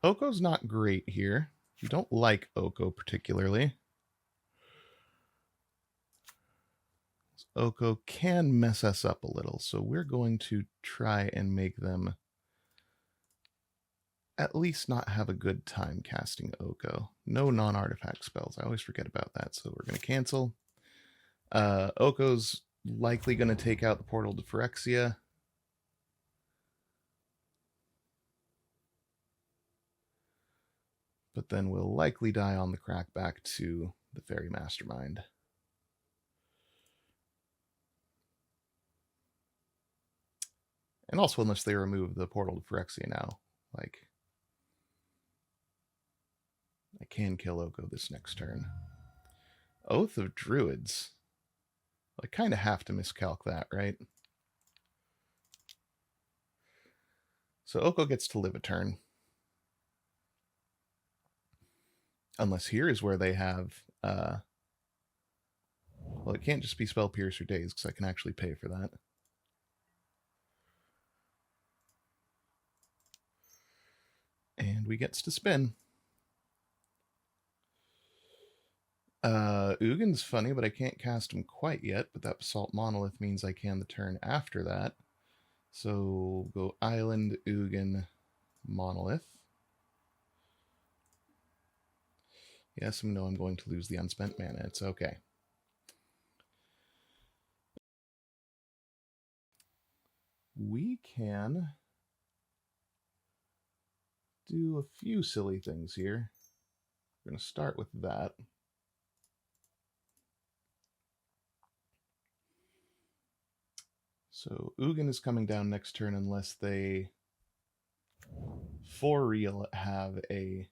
Oko's not great here. You don't like Oko particularly. Oko can mess us up a little, so we're going to try and make them at least not have a good time casting Oko. No non-artifact spells. I always forget about that, so we're going to cancel. Oko's likely going to take out the Portal to Phyrexia. But then we'll likely die on the crack back to the Fairy Mastermind. And also unless they remove the Portal to Phyrexia now. Like, I can kill Oko this next turn. Oath of Druids. I kind of have to miscalc that, right? So Oko gets to live a turn. Unless here is where they have... well, it can't just be Spell Pierce or Daze, because I can actually pay for that. And we gets to spin. Ugin's funny, but I can't cast him quite yet, but that Basalt Monolith means I can the turn after that. So go Island, Ugin, Monolith. Yes, I know I'm going to lose the unspent mana. It's okay. We can do a few silly things here. We're going to start with that. So Ugin is coming down next turn unless they, for real, have a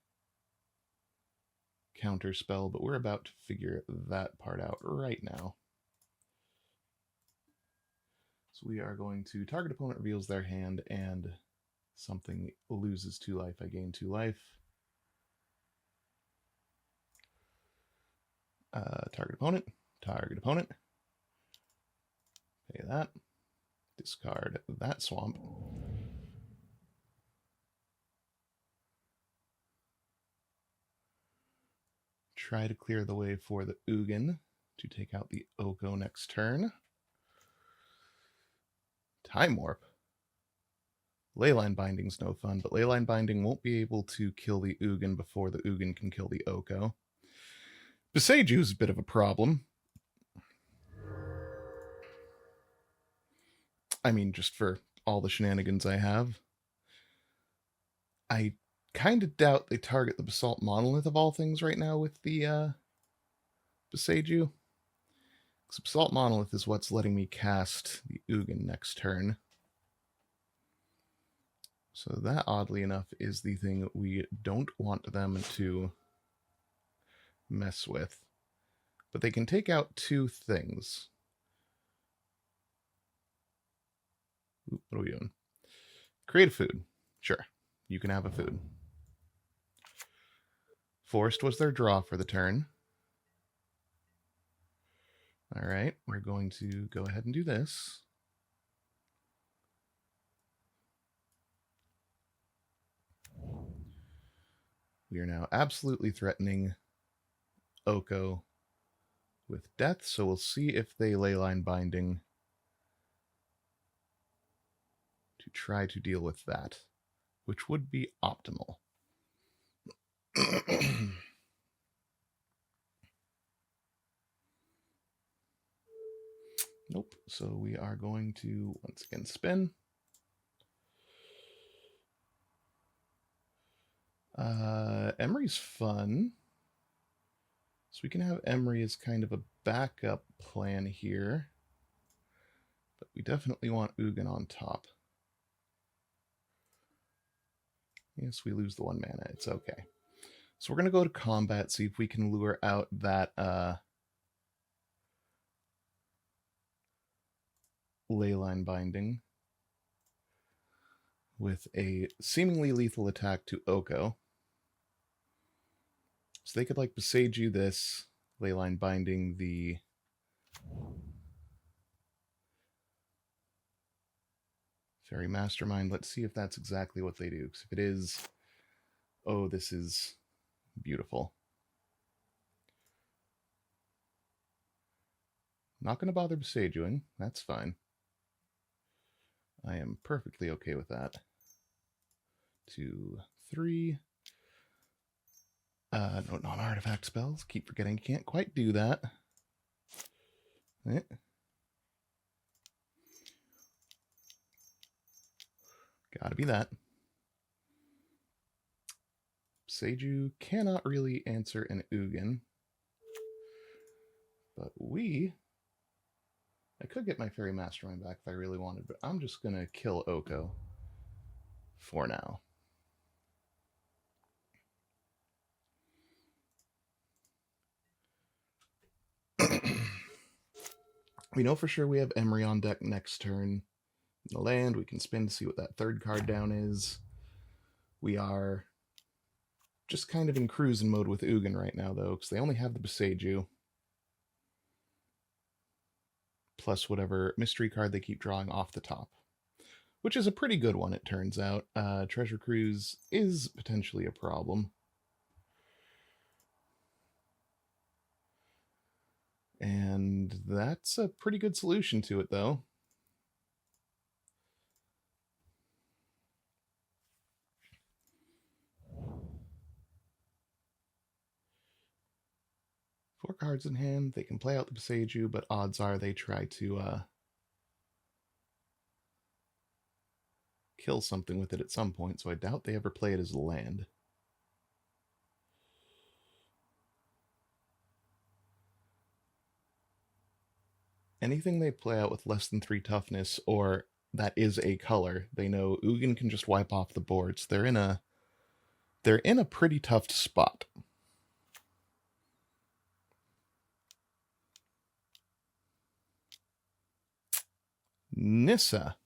counter spell, but we're about to figure that part out right now. So we are going to target opponent reveals their hand and something loses 2 life. I gain 2 life. Target opponent. Pay that. Discard that swamp. Try to clear the way for the Ugin to take out the Oko next turn. Time Warp. Leyline Binding's no fun, but Leyline Binding won't be able to kill the Ugin before the Ugin can kill the Oko. Beseju's a bit of a problem. I mean, just for all the shenanigans I have. I kind of doubt they target the Basalt Monolith of all things right now with the Boseiju. Because Basalt Monolith is what's letting me cast the Ugin next turn. So that, oddly enough, is the thing we don't want them to mess with. But they can take out two things. Oop, what are we doing? Create a food. Sure, you can have a food. Forest was their draw for the turn. All right, we're going to go ahead and do this. We are now absolutely threatening Oko with death, so we'll see if they Leyline Binding to try to deal with that, which would be optimal. Nope. So we are going to once again spin. Emery's fun. So we can have Emery as kind of a backup plan here. But we definitely want Ugin on top. Yes, we lose the 1 mana. It's okay. So we're going to go to combat, see if we can lure out that Leyline Binding with a seemingly lethal attack to Oko. So they could like Boseiju this, Leyline Binding the Fairy Mastermind. Let's see if that's exactly what they do. Because if it is, oh, this is beautiful. Not going to bother Boseijuing. That's fine. I am perfectly okay with that. 2, 3. No non-artifact spells. Keep forgetting you can't quite do that. Gotta be that. Seiju cannot really answer an Ugin. But I could get my Fairy Mastermind back if I really wanted, but I'm just gonna kill Oko for now. We know for sure we have Emery on deck next turn. In the land, we can spin to see what that third card down is. We are just kind of in cruising mode with Ugin right now, though, because they only have the Boseiju. Plus whatever mystery card they keep drawing off the top. Which is a pretty good one, it turns out. Treasure Cruise is potentially a problem. And that's a pretty good solution to it, though. Four cards in hand. They can play out the Boseiju, but odds are they try to kill something with it at some point, so I doubt they ever play it as a land. Anything they play out with less than 3 toughness, or that is a color, they know Ugin can just wipe off the board, so they're in a pretty tough spot. Nissa.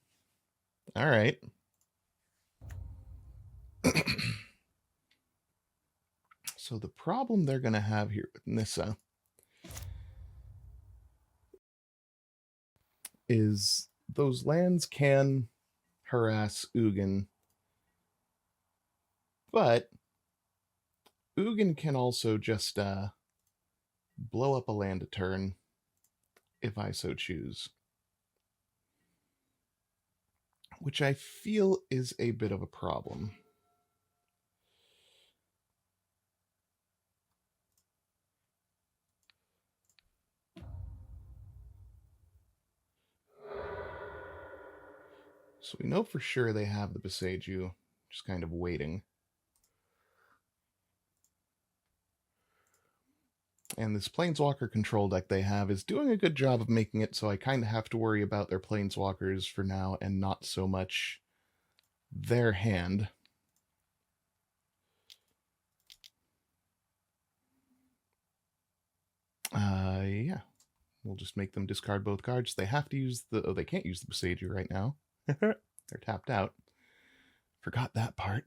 All right. So the problem they're going to have here with Nissa is those lands can harass Ugin, but Ugin can also just blow up a land a turn if I so choose. Which I feel is a bit of a problem. So we know for sure they have the Boseiju, just kind of waiting. And this Planeswalker control deck they have is doing a good job of making it so I kind of have to worry about their Planeswalkers for now and not so much their hand. Yeah. We'll just make them discard both cards. They have to use the... Oh, they can't use the Boseiju right now. They're tapped out. Forgot that part.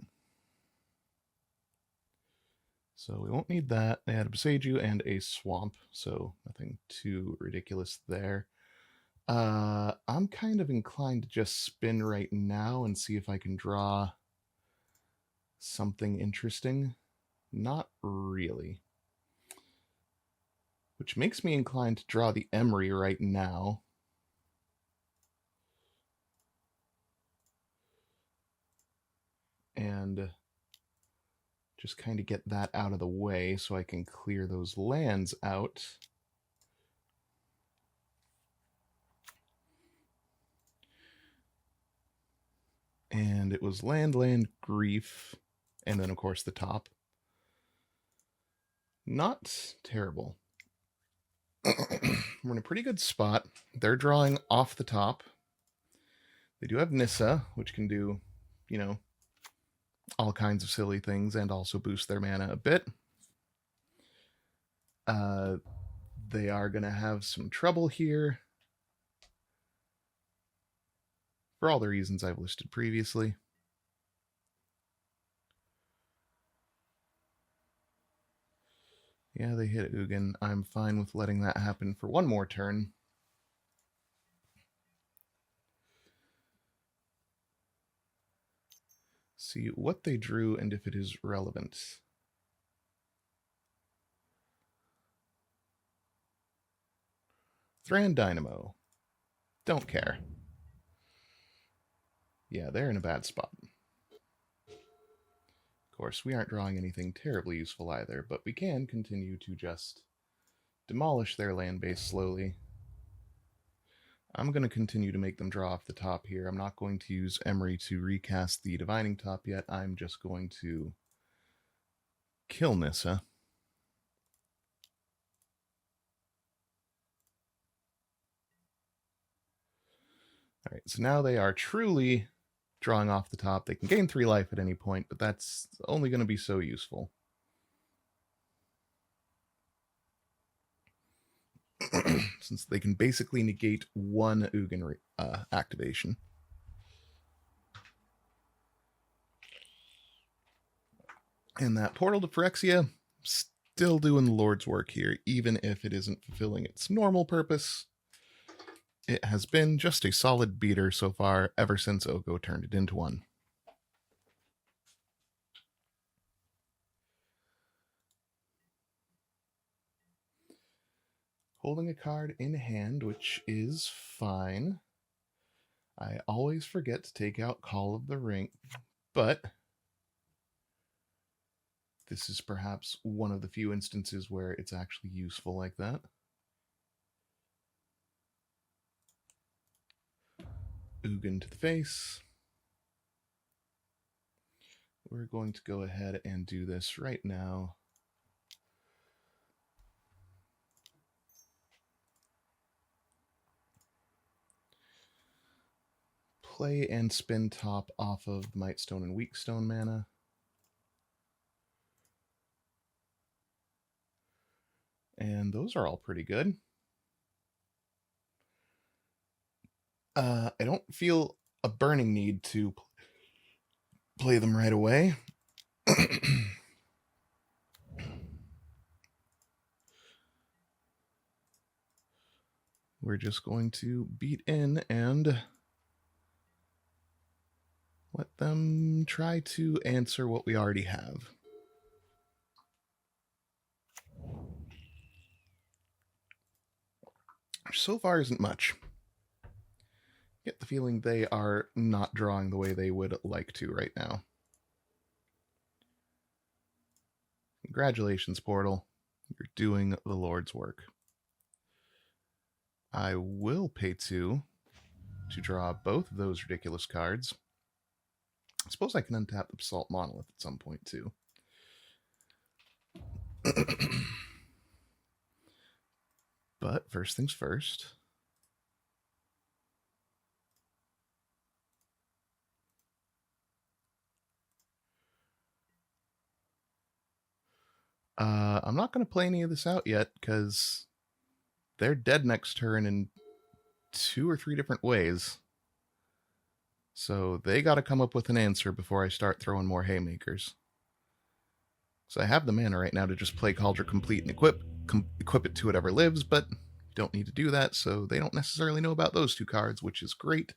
So we won't need that. They had a Boseiju and a Swamp, so nothing too ridiculous there. I'm kind of inclined to just spin right now and see if I can draw something interesting. Not really. Which makes me inclined to draw the Emery right now. And just kind of get that out of the way so I can clear those lands out. And it was land, grief, and then of course the top. Not terrible. We're in a pretty good spot. They're drawing off the top. They do have Nissa, which can do, you know, all kinds of silly things and also boost their mana a bit. They are going to have some trouble here for all the reasons I've listed previously. Yeah, they hit Ugin. I'm fine with letting that happen for one more turn. See what they drew and if it is relevant. Thran Dynamo. Don't care. Yeah, they're in a bad spot. Of course, we aren't drawing anything terribly useful either, but we can continue to just demolish their land base slowly. I'm going to continue to make them draw off the top here. I'm not going to use Emery to recast the Divining Top yet. I'm just going to kill Nissa. All right, so now they are truly drawing off the top. They can gain 3 life at any point, but that's only going to be so useful. Since they can basically negate 1 Ugin activation. And that Portal to Phyrexia, still doing the Lord's work here, even if it isn't fulfilling its normal purpose. It has been just a solid beater so far, ever since Oko turned it into one. Holding a card in hand, which is fine. I always forget to take out Call of the Ring, but this is perhaps one of the few instances where it's actually useful like that. Ugin to the face. We're going to go ahead and do this right now. Play and spin top off of Mightstone and Weakstone mana. And those are all pretty good. I don't feel a burning need to play them right away. We're just going to beat in and let them try to answer what we already have. Which so far isn't much. Get the feeling they are not drawing the way they would like to right now. Congratulations, Portal. You're doing the Lord's work. I will pay 2 to draw both of those ridiculous cards. I suppose I can untap the Basalt Monolith at some point, too. But first things first. I'm not going to play any of this out yet because they're dead next turn in 2 or 3 different ways. So they got to come up with an answer before I start throwing more haymakers. So I have the mana right now to just play Cauldron Complete and equip it to whatever lives, but don't need to do that, so they don't necessarily know about those 2 cards, which is great.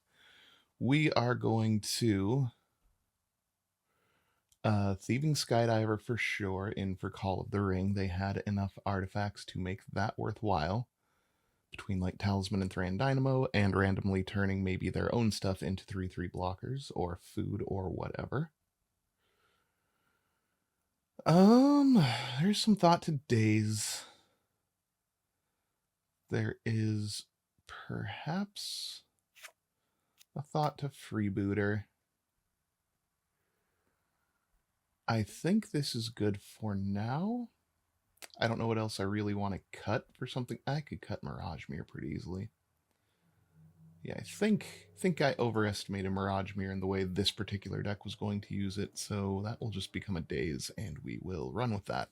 We are going to Thieving Skydiver for sure, in for Call of the Ring. They had enough artifacts to make that worthwhile, between like Talisman and Thran Dynamo, and randomly turning maybe their own stuff into 3/3 blockers, or food, or whatever. There's some thought to Daze. There is perhaps a thought to Freebooter. I think this is good for now. I don't know what else I really want to cut for something. I could cut Mirage Mirror pretty easily. Yeah, I think I overestimated Mirage Mirror in the way this particular deck was going to use it, so that will just become a Daze, and we will run with that.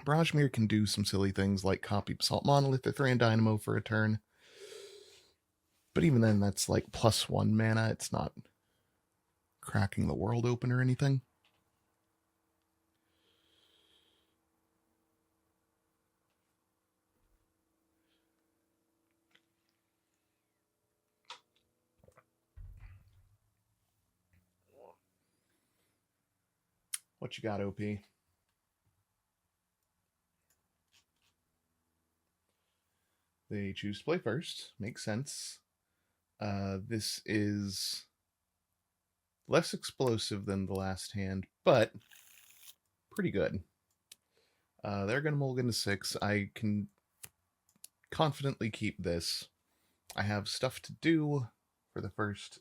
Mirage Mirror can do some silly things like copy Basalt Monolith or Thran Dynamo for a turn. But even then, that's like +1 mana. It's not cracking the world open or anything. What you got, OP? They choose to play first. Makes sense. This is less explosive than the last hand, but pretty good. They're going to mulligan to 6. I can confidently keep this. I have stuff to do for the first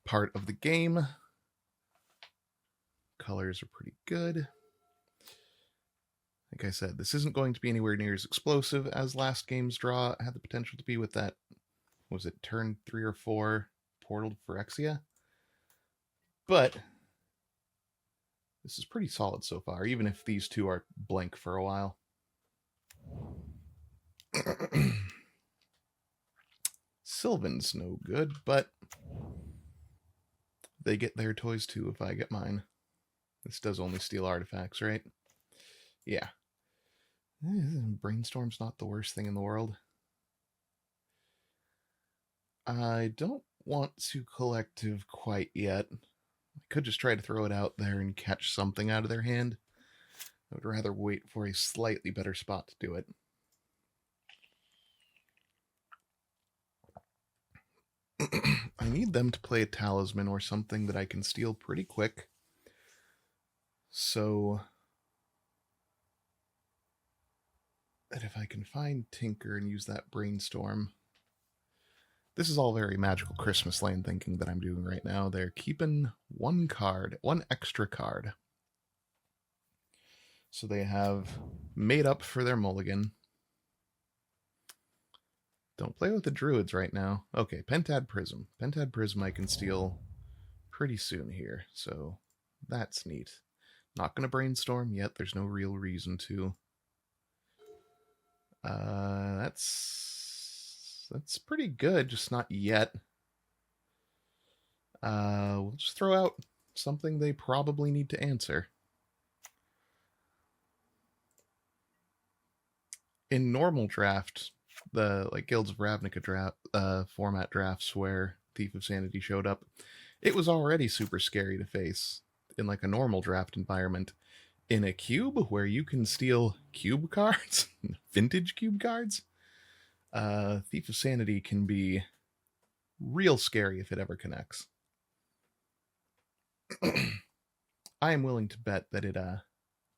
part of the game. Colors are pretty good. Like I said, this isn't going to be anywhere near as explosive as last game's draw. Had the potential to be with that, was it turn 3 or 4 Portal to Phyrexia? But this is pretty solid so far, even if these 2 are blank for a while. Sylvan's no good, but they get their toys too if I get mine. This does only steal artifacts, right? Yeah. Brainstorm's not the worst thing in the world. I don't want to collective quite yet. I could just try to throw it out there and catch something out of their hand. I would rather wait for a slightly better spot to do it. I need them to play a Talisman or something that I can steal pretty quick. So that if I can find Tinker and use that Brainstorm. This is all very Magical Christmas Land thinking that I'm doing right now. They're keeping 1 card, 1 extra card. So they have made up for their mulligan. Don't play with the Druids right now. Okay, Pentad Prism. Pentad Prism I can steal pretty soon here, so that's neat. Not going to Brainstorm yet. There's no real reason to. That's pretty good, just not yet. We'll just throw out something they probably need to answer. In normal draft, the like Guilds of Ravnica draft format drafts where Thief of Sanity showed up, it was already super scary to face in like a normal draft environment. In a cube where you can steal cube cards, vintage cube cards, Thief of Sanity can be real scary if it ever connects. I am willing to bet that it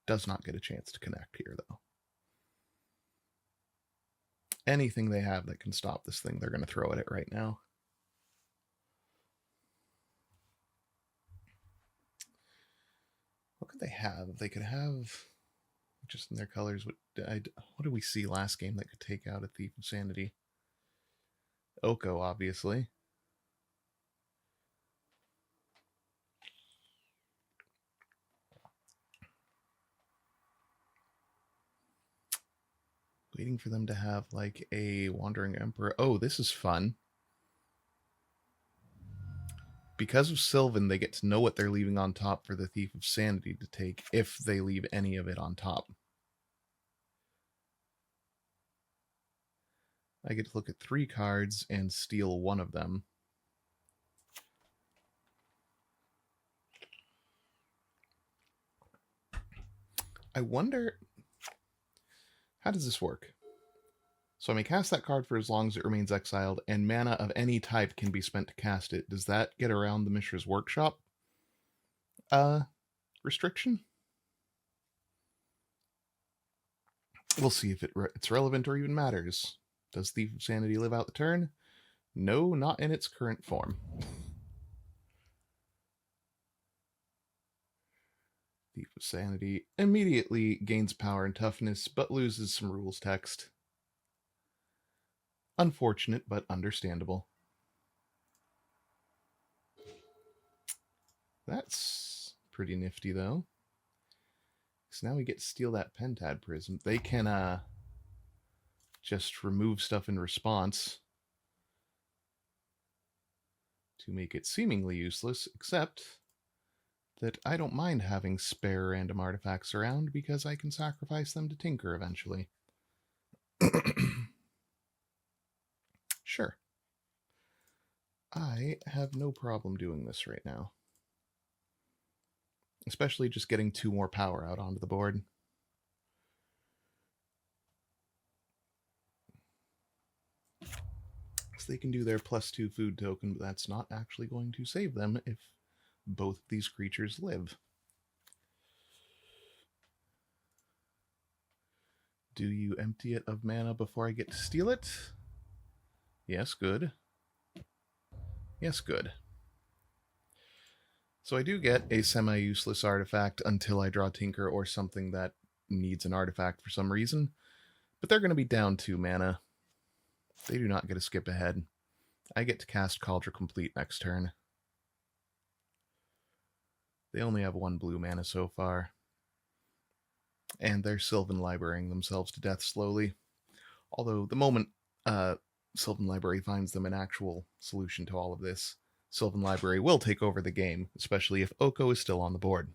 does not get a chance to connect here, though. Anything they have that can stop this thing, they're going to throw at it right now. What could they have? They could have Just in their colors. What did we see last game that could take out a Thief of Sanity? Oko, obviously. Waiting for them to have like a Wandering Emperor. Oh, this is fun. Because of Sylvan, they get to know what they're leaving on top for the Thief of Sanity to take if they leave any of it on top. I get to look at 3 cards and steal one of them. I wonder, how does this work? So I may cast that card for as long as it remains exiled, and mana of any type can be spent to cast it. Does that get around the Mishra's Workshop restriction? We'll see if it's relevant or even matters. Does Thief of Sanity live out the turn? No, not in its current form. Thief of Sanity immediately gains power and toughness, but loses some rules text. Unfortunate, but understandable. That's pretty nifty, though. So now we get to steal that Pentad Prism. They can just remove stuff in response to make it seemingly useless, except that I don't mind having spare random artifacts around because I can sacrifice them to Tinker eventually. Sure. I have no problem doing this right now. Especially just getting 2 more power out onto the board. So they can do their +2 food token, but that's not actually going to save them if both of these creatures live. Do you empty it of mana before I get to steal it? Yes, good. Yes, good. So I do get a semi-useless artifact until I draw Tinker or something that needs an artifact for some reason. But they're going to be down 2 mana. They do not get a skip ahead. I get to cast Cauldron Complete next turn. They only have 1 blue mana so far. And they're Sylvan Librarying themselves to death slowly. Although the moment Sylvan Library finds them an actual solution to all of this, Sylvan Library will take over the game, especially if Oko is still on the board.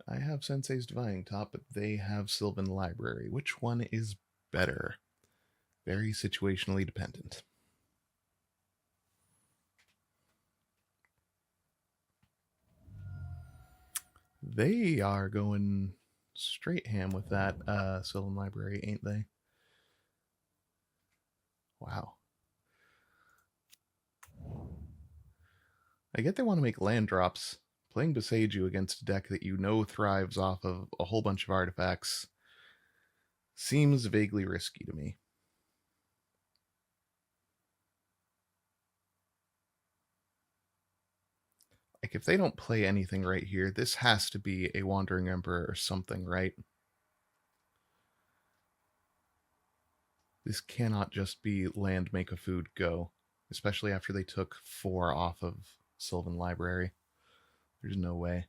I have Sensei's Divining Top, but they have Sylvan Library. Which one is better? Very situationally dependent. They are going straight ham with that Sylvan Library, ain't they? Wow. I get they want to make land drops. Playing Boseiju against a deck that you know thrives off of a whole bunch of artifacts seems vaguely risky to me. Like, if they don't play anything right here, this has to be a Wandering Emperor or something, right? This cannot just be land, make a food, go. Especially after they took 4 off of Sylvan Library. There's no way.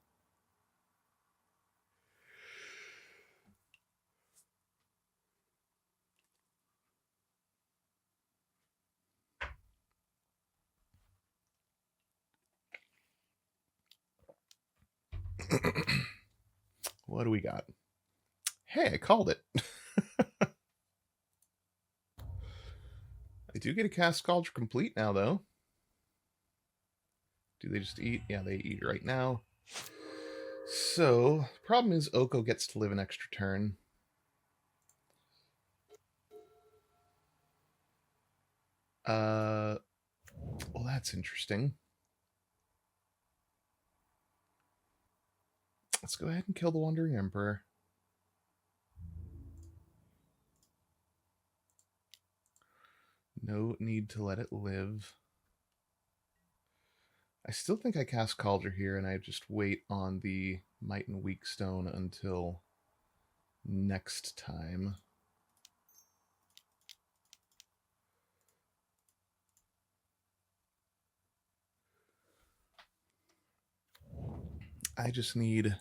What do we got? Hey, I called it. I do get a cast Cauldron Complete now, though. Do they just eat? Yeah, they eat right now. So, the problem is Oko gets to live an extra turn. Well, that's interesting. Let's go ahead and kill the Wandering Emperor. No need to let it live. I still think I cast Cauldron here, and I just wait on the Might and Weak Stone until next time. I just need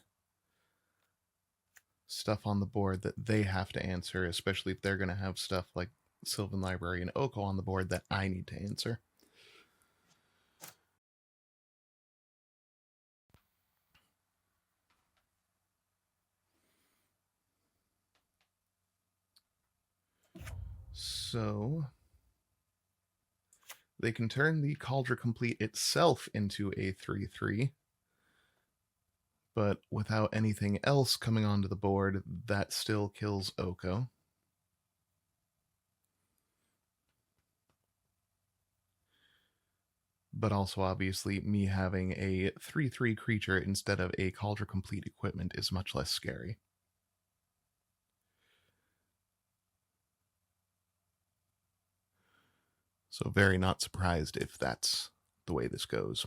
stuff on the board that they have to answer, especially if they're going to have stuff like Sylvan Library and Oko on the board that I need to answer. So they can turn the Cauldron Complete itself into a 3/3, but without anything else coming onto the board, that still kills Oko. But also, obviously, me having a 3/3 creature instead of a Cauldron Complete equipment is much less scary. So very not surprised if that's the way this goes.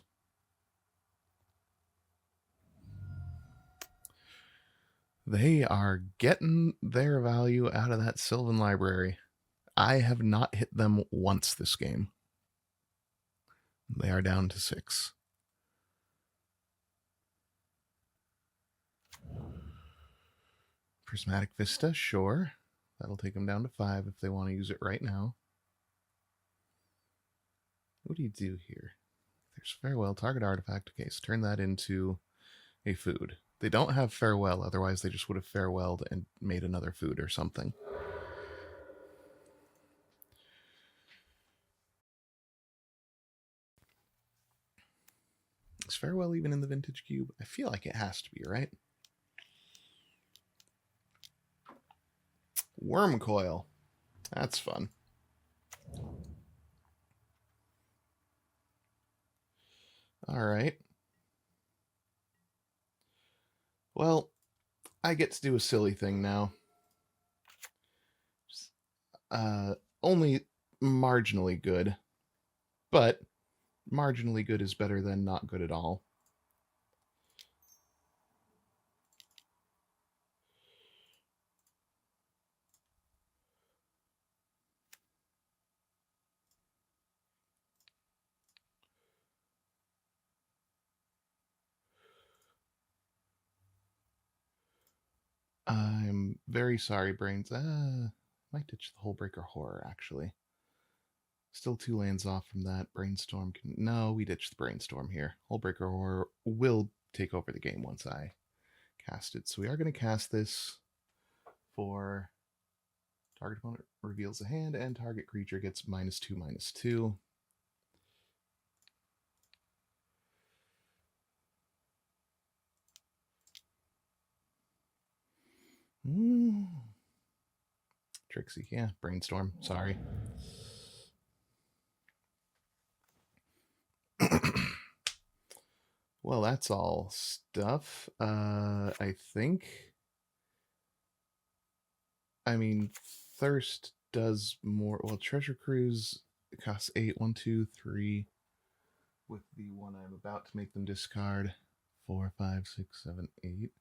They are getting their value out of that Sylvan Library. I have not hit them once this game. They are down to 6. Prismatic Vista, sure. That'll take them down to 5 if they want to use it right now. What do you do here? There's Farewell, target artifact. Okay, so turn that into a food. They don't have Farewell, otherwise they just would have farewelled and made another food or something. Is Farewell even in the Vintage Cube? I feel like it has to be, right? Worm Coil. That's fun. All right. Well, I get to do a silly thing now. Only marginally good, but marginally good is better than not good at all. I'm very sorry, Brains. Might ditch the Hullbreaker Horror, actually. Still 2 lands off from that. Brainstorm can... No, we ditch the Brainstorm here. Hullbreaker Horror will take over the game once I cast it. So we are going to cast this for... Target opponent reveals a hand, and target creature gets -2/-2. Trixie, yeah, Brainstorm, sorry. Well, that's all stuff. I think... I mean, Thirst does more... Well, Treasure Cruise costs 8. 1, 2, 3. With the one I'm about to make them discard. 4, 5, 6, 7, 8.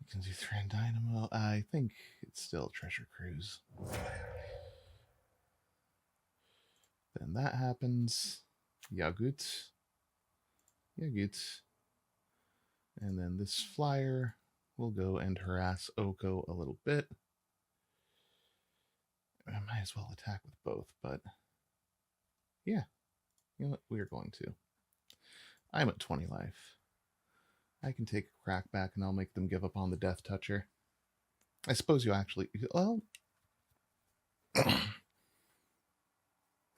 We can do 3 on Dynamo. I think it's still Treasure Cruise. Then that happens. Yagut. And then this flyer will go and harass Oko a little bit. I might as well attack with both, but yeah, you know what? We're going to. I'm at 20 life. I can take a crack back and I'll make them give up on the Death Toucher. I suppose you actually... Well...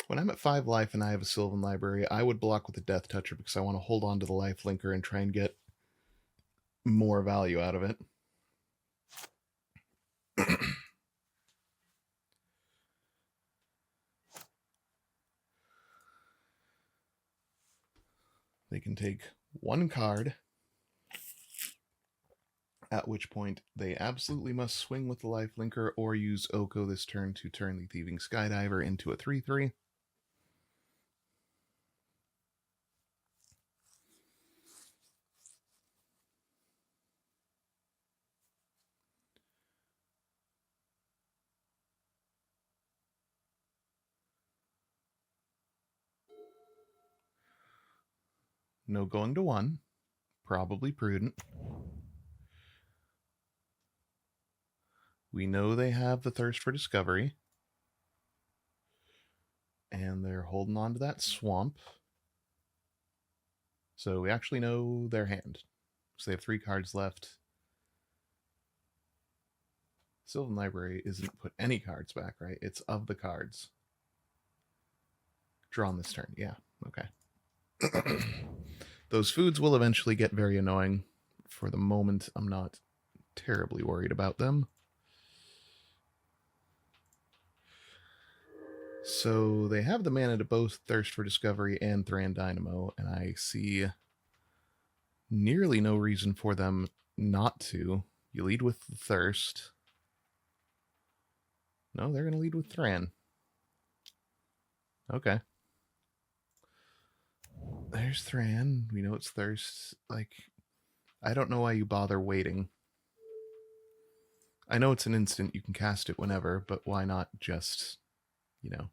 When I'm at 5 life and I have a Sylvan Library, I would block with the Death Toucher because I want to hold on to the life linker and try and get more value out of it. They can take 1 card at which point they absolutely must swing with the lifelinker or use Oko this turn to turn the Thieving Skydiver into a 3/3. No going to 1. Probably prudent. We know they have the Thirst for Discovery. And they're holding on to that swamp. So we actually know their hand. So they have 3 cards left. Sylvan Library isn't put any cards back, right? It's of the cards. Drawn this turn. Yeah, okay. Those foods will eventually get very annoying. For the moment, I'm not terribly worried about them. So they have the mana to both Thirst for Discovery and Thran Dynamo, and I see nearly no reason for them not to. You lead with the Thirst. No, they're going to lead with Thran. Okay. There's Thran. We know it's Thirst. Like, I don't know why you bother waiting. I know it's an instant. You can cast it whenever, but why not just, you know,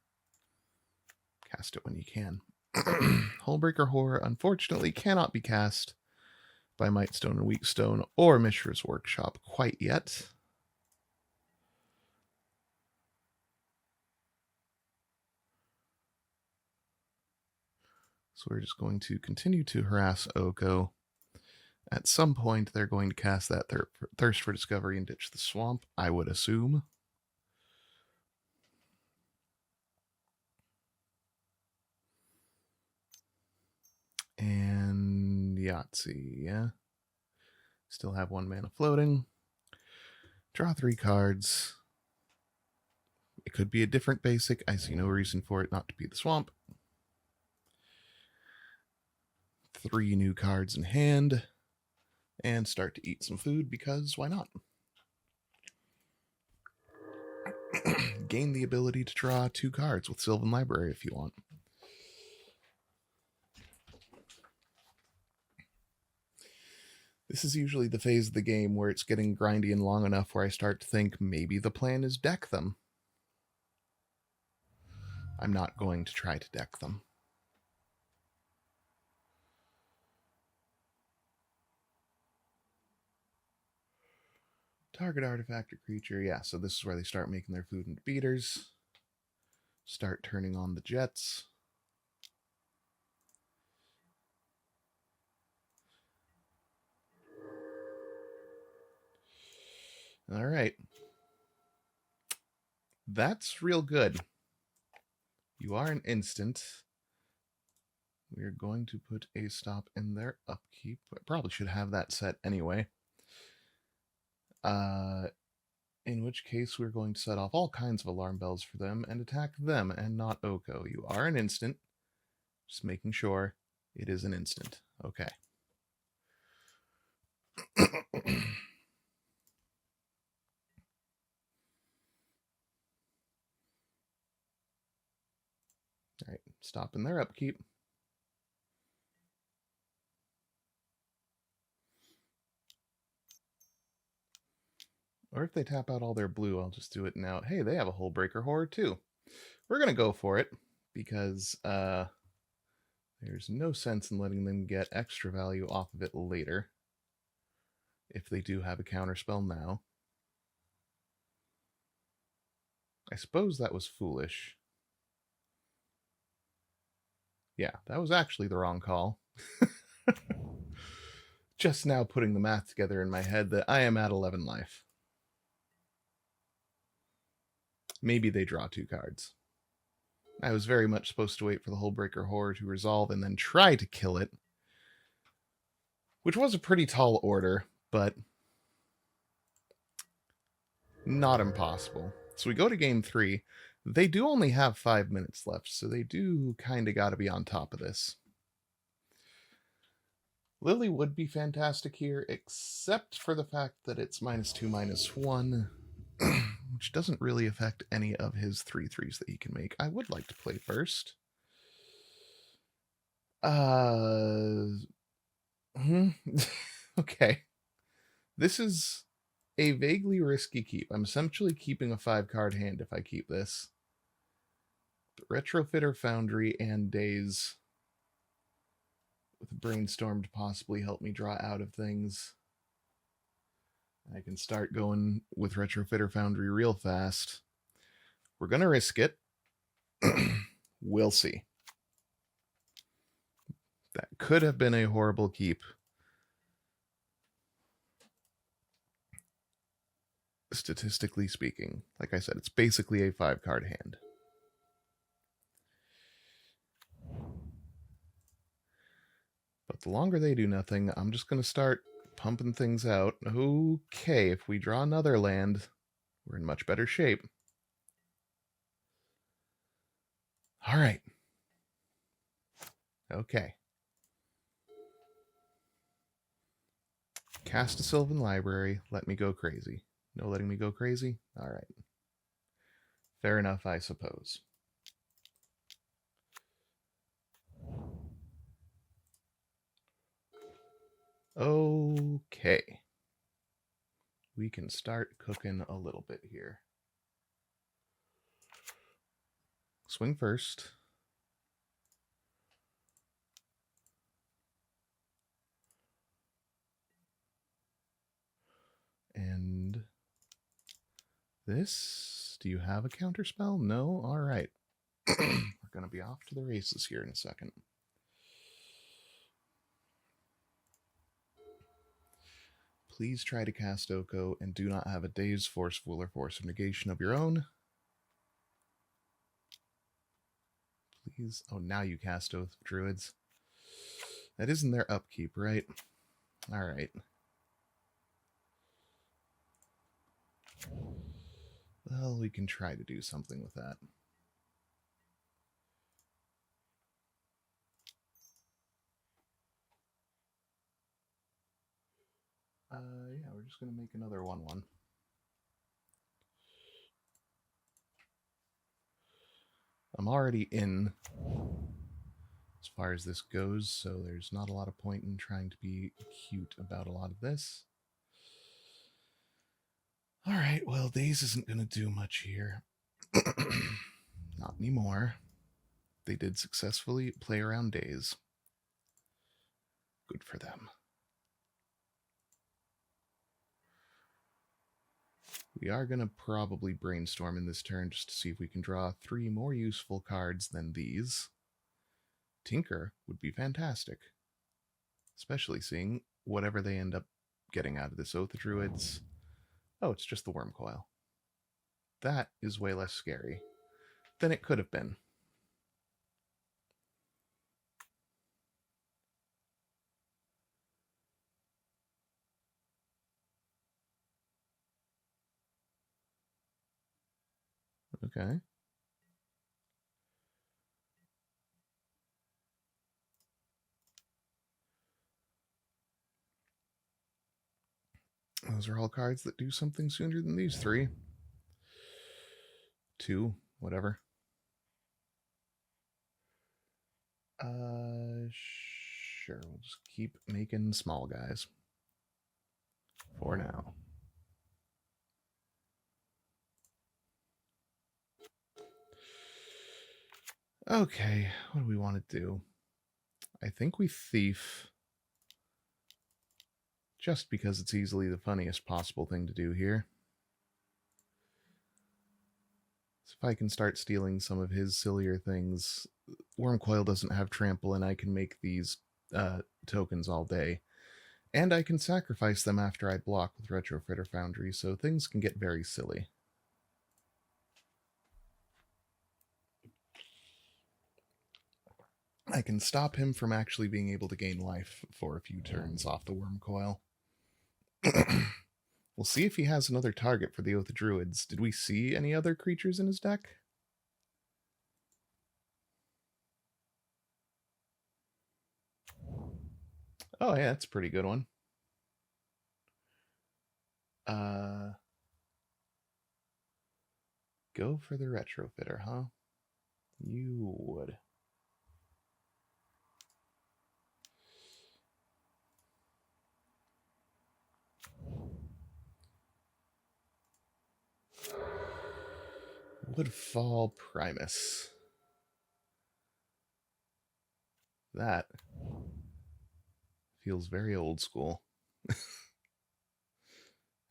cast it when you can. Hullbreaker Horror, unfortunately, cannot be cast by Mightstone and Weakstone or Mishra's Workshop quite yet. So we're just going to continue to harass Oko. At some point, they're going to cast that Thirst for Discovery and ditch the swamp, I would assume. And Yahtzee, yeah. Still have 1 mana floating. Draw 3 cards. It could be a different basic. I see no reason for it not to be the swamp. 3 new cards in hand. And start to eat some food because why not? Gain the ability to draw 2 cards with Sylvan Library if you want. This is usually the phase of the game where it's getting grindy and long enough where I start to think maybe the plan is deck them. I'm not going to try to deck them. Target artifact or creature. Yeah, so this is where they start making their food into beaters. Start turning on the jets. All right. That's real good. You are an instant. We're going to put a stop in their upkeep. I probably should have that set anyway. In which case we're going to set off all kinds of alarm bells for them and attack them and not Oko. You are an instant. Just making sure it is an instant. Okay. All right, stop in their upkeep. Or if they tap out all their blue, I'll just do it now. Hey, they have a Hullbreaker Horror too. We're going to go for it because there's no sense in letting them get extra value off of it later if they do have a counterspell now. I suppose that was foolish. Yeah, that was actually the wrong call. Just now putting the math together in my head that I am at 11 life. Maybe they draw 2 cards. I was very much supposed to wait for the Hullbreaker Horror to resolve and then try to kill it, which was a pretty tall order, but not impossible. So we go to game 3. They do only have 5 minutes left, so they do kind of got to be on top of this. Lily would be fantastic here, except for the fact that it's -2, -1, which doesn't really affect any of his 3/3s that he can make. I would like to play first. Okay. This is a vaguely risky keep. I'm essentially keeping a 5-card hand if I keep this. But Retrofitter, Foundry, and Daze with a Brainstorm to possibly help me draw out of things. I can start going with Retrofitter Foundry real fast. We're going to risk it. We'll see. That could have been a horrible keep. Statistically speaking, like I said, it's basically a 5-card hand. But the longer they do nothing, I'm just going to start pumping things out. Okay, if we draw another land, we're in much better shape. All right. Okay. Cast a Sylvan Library. Let me go crazy. No letting me go crazy? All right. Fair enough, I suppose. Okay. We can start cooking a little bit here. Swing first. And this, do you have a counterspell? No? All right. We're going to be off to the races here in a second. Please try to cast Oko and do not have a Daze, Forceful, or Force of Negation of your own. Please. Oh, now you cast Oath of Druids. That isn't their upkeep, right? All right. Well, we can try to do something with that. Yeah, we're just going to make another 1/1. I'm already in as far as this goes, so there's not a lot of point in trying to be cute about a lot of this. All right, well, Daze isn't going to do much here. Not anymore. They did successfully play around Daze. Good for them. We are going to probably brainstorm in this turn just to see if we can draw 3 more useful cards than these. Tinker would be fantastic, especially seeing whatever they end up getting out of this Oath of Druids. Oh, it's just the Worm Coil. That is way less scary than it could have been. Okay. Those are all cards that do something sooner than these 3. 2, whatever. Sure, we'll just keep making small guys for now. Okay, what do we want to do? I think we Thief, just because it's easily the funniest possible thing to do here. So if I can start stealing some of his sillier things, Wormcoil doesn't have trample, and I can make these tokens all day. And I can sacrifice them after I block with Retrofitter Foundry, so things can get very silly. I can stop him from actually being able to gain life for a few turns off the Wormcoil. We'll see if he has another target for the Oath of Druids. Did we see any other creatures in his deck? Oh, yeah, that's a pretty good one. Go for the retrofitter, huh? You would. Woodfall Primus. That feels very old school. I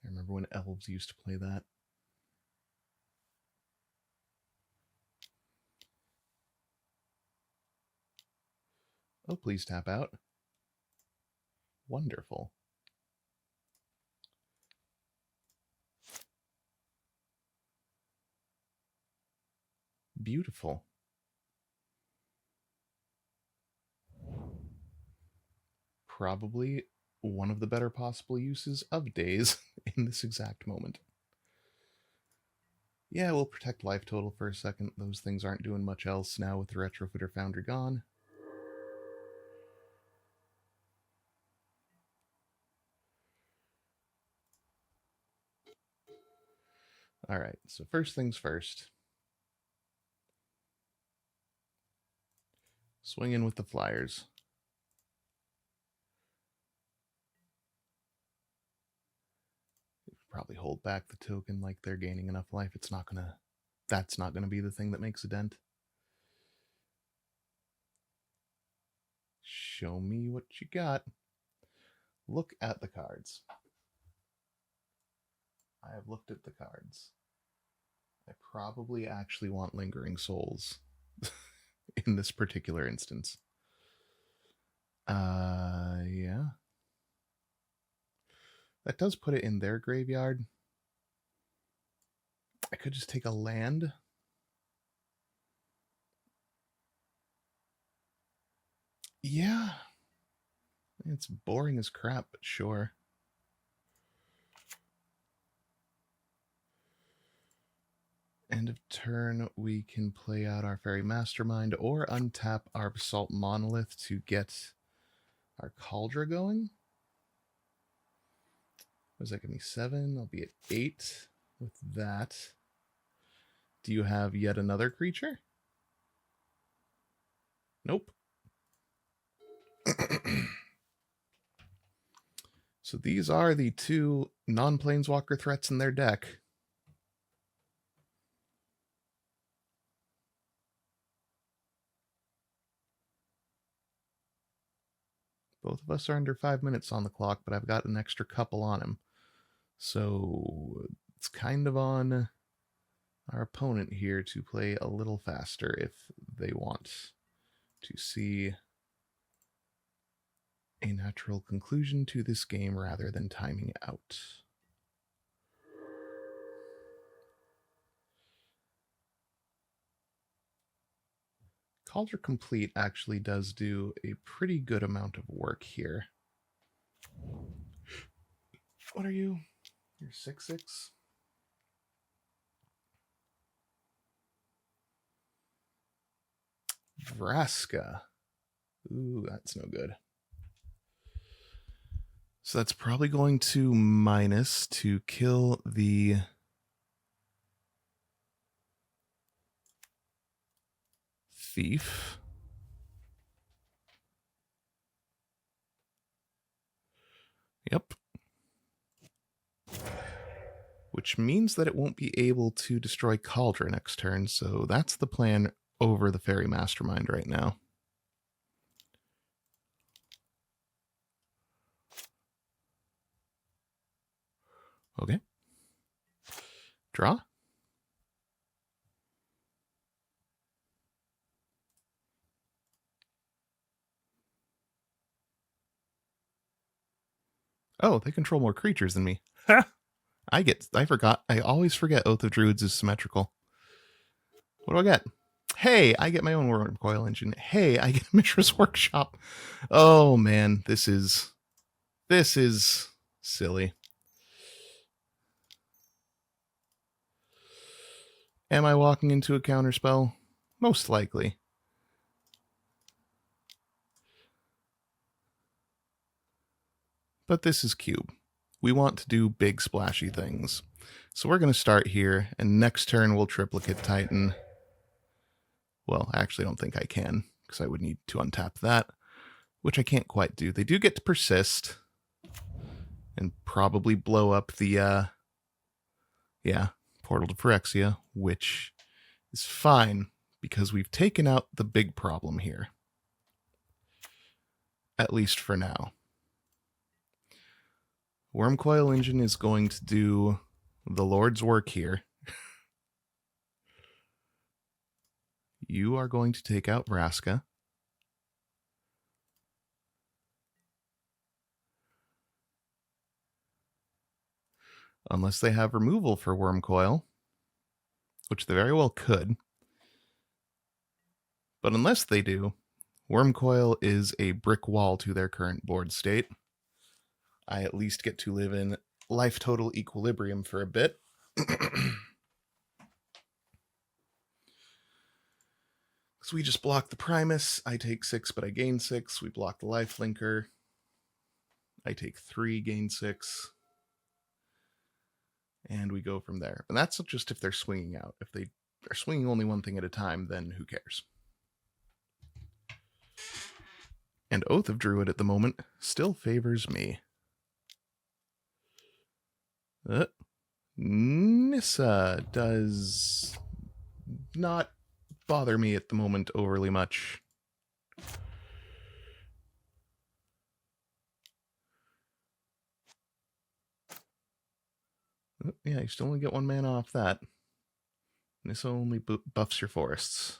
remember when elves used to play that. Oh, please tap out. Wonderful. Beautiful. Probably one of the better possible uses of days in this exact moment. Yeah, we'll protect life total for a second. Those things aren't doing much else now with the Retrofitter Foundry gone. Alright, so first things first. Swing in with the flyers. Probably hold back the token like they're gaining enough life. That's not gonna be the thing that makes a dent. Show me what you got. Look at the cards. I have looked at the cards. I probably actually want Lingering Souls in this particular instance. Yeah. That does put it in their graveyard. I could just take a land. Yeah. It's boring as crap, but sure. End of turn, we can play out our Fairy Mastermind or untap our Basalt Monolith to get our Cauldron going. What does that give me? 7. I'll be at 8 with that. Do you have yet another creature? Nope. So these are the 2 non-planeswalker threats in their deck. Both of us are under 5 minutes on the clock, but I've got an extra couple on him. So it's kind of on our opponent here to play a little faster if they want to see a natural conclusion to this game rather than timing out. Cauldron Complete actually does do a pretty good amount of work here. What are you? You're 6/6? Vraska. Ooh, that's no good. So that's probably going to minus to kill the thief. Yep. Which means that it won't be able to destroy Cauldron next turn, so that's the plan over the Fairy Mastermind right now. Okay. Draw. Oh, they control more creatures than me. I forgot. I always forget Oath of Druids is symmetrical. What do I get? Hey, I get my own Worm Coil Engine. Hey, I get a Mishra's Workshop. Oh man, this is silly. Am I walking into a counterspell? Most likely. but this is cube. We want to do big splashy things. So we're going to start here, and next turn we'll triplicate Titan. Well, I actually don't think I can, because I would need to untap that, which I can't quite do. They do get to persist, and probably blow up the, Portal to Phyrexia, which is fine, because we've taken out the big problem here. At least for now. Wormcoil Engine is going to do the Lord's work here. You are going to take out Vraska. Unless they have removal for Wormcoil, which they very well could. But unless they do, Wormcoil is a brick wall to their current board state. I at least get to live in life total equilibrium for a bit. So we just block the Primus. I take 6, but I gain 6. We block the life linker. I take 3, gain 6. And we go from there. And that's just if they're swinging out. If they are swinging only one thing at a time, then who cares? And Oath of Druid at the moment still favors me. Nissa does not bother me at the moment overly much. Yeah, you still only get 1 mana off that. Nissa only buffs your forests.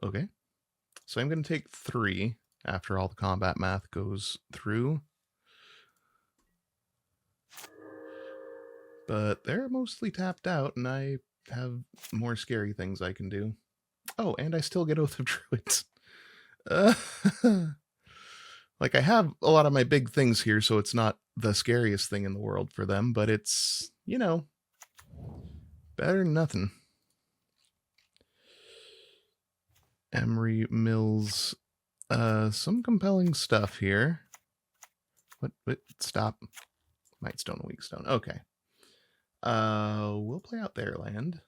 Okay, so I'm going to take 3 after all the combat math goes through. But they're mostly tapped out, and I have more scary things I can do. Oh, and I still get Oath of Druids. Like, I have a lot of my big things here, so it's not the scariest thing in the world for them, but it's, you know, better than nothing. Emery Mills, some compelling stuff here. What, stop. Mightstone, Weakstone, okay. We'll play out their land.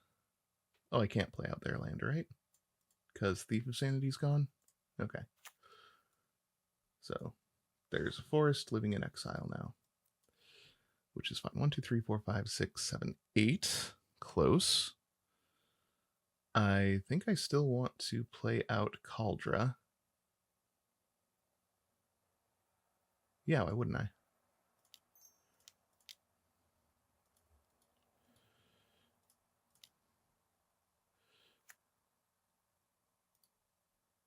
Oh, I can't play out their land, right? Because Thief of Sanity's gone? Okay. So, there's a forest living in exile now. Which is fine. 1, 2, 3, 4, 5, 6, 7, 8. Close. I think I still want to play out Kaldra. Yeah, why wouldn't I?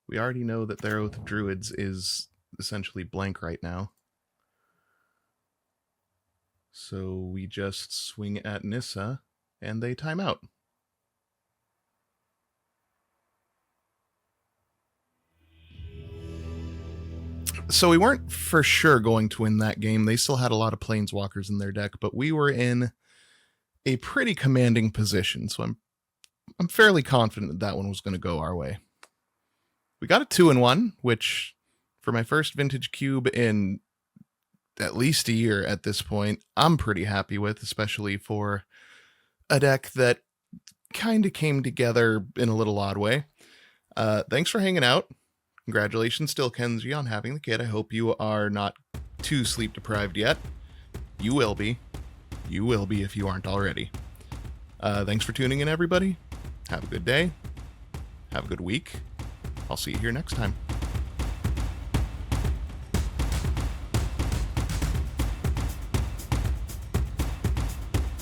We already know that their Oath of Druids is essentially blank right now. So we just swing at Nissa, and they time out. So we weren't for sure going to win that game. They still had a lot of Planeswalkers in their deck, but we were in a pretty commanding position, so I'm fairly confident that one was going to go our way. We got a 2-1, which for my first vintage cube in at least a year at this point, I'm pretty happy with, especially for a deck that kind of came together in a little odd way. Thanks for hanging out. Congratulations still, Kenji, on having the kid. I hope you are not too sleep deprived yet. You will be. You will be if you aren't already. Thanks for tuning in, everybody. Have a good day. Have a good week. I'll see you here next time.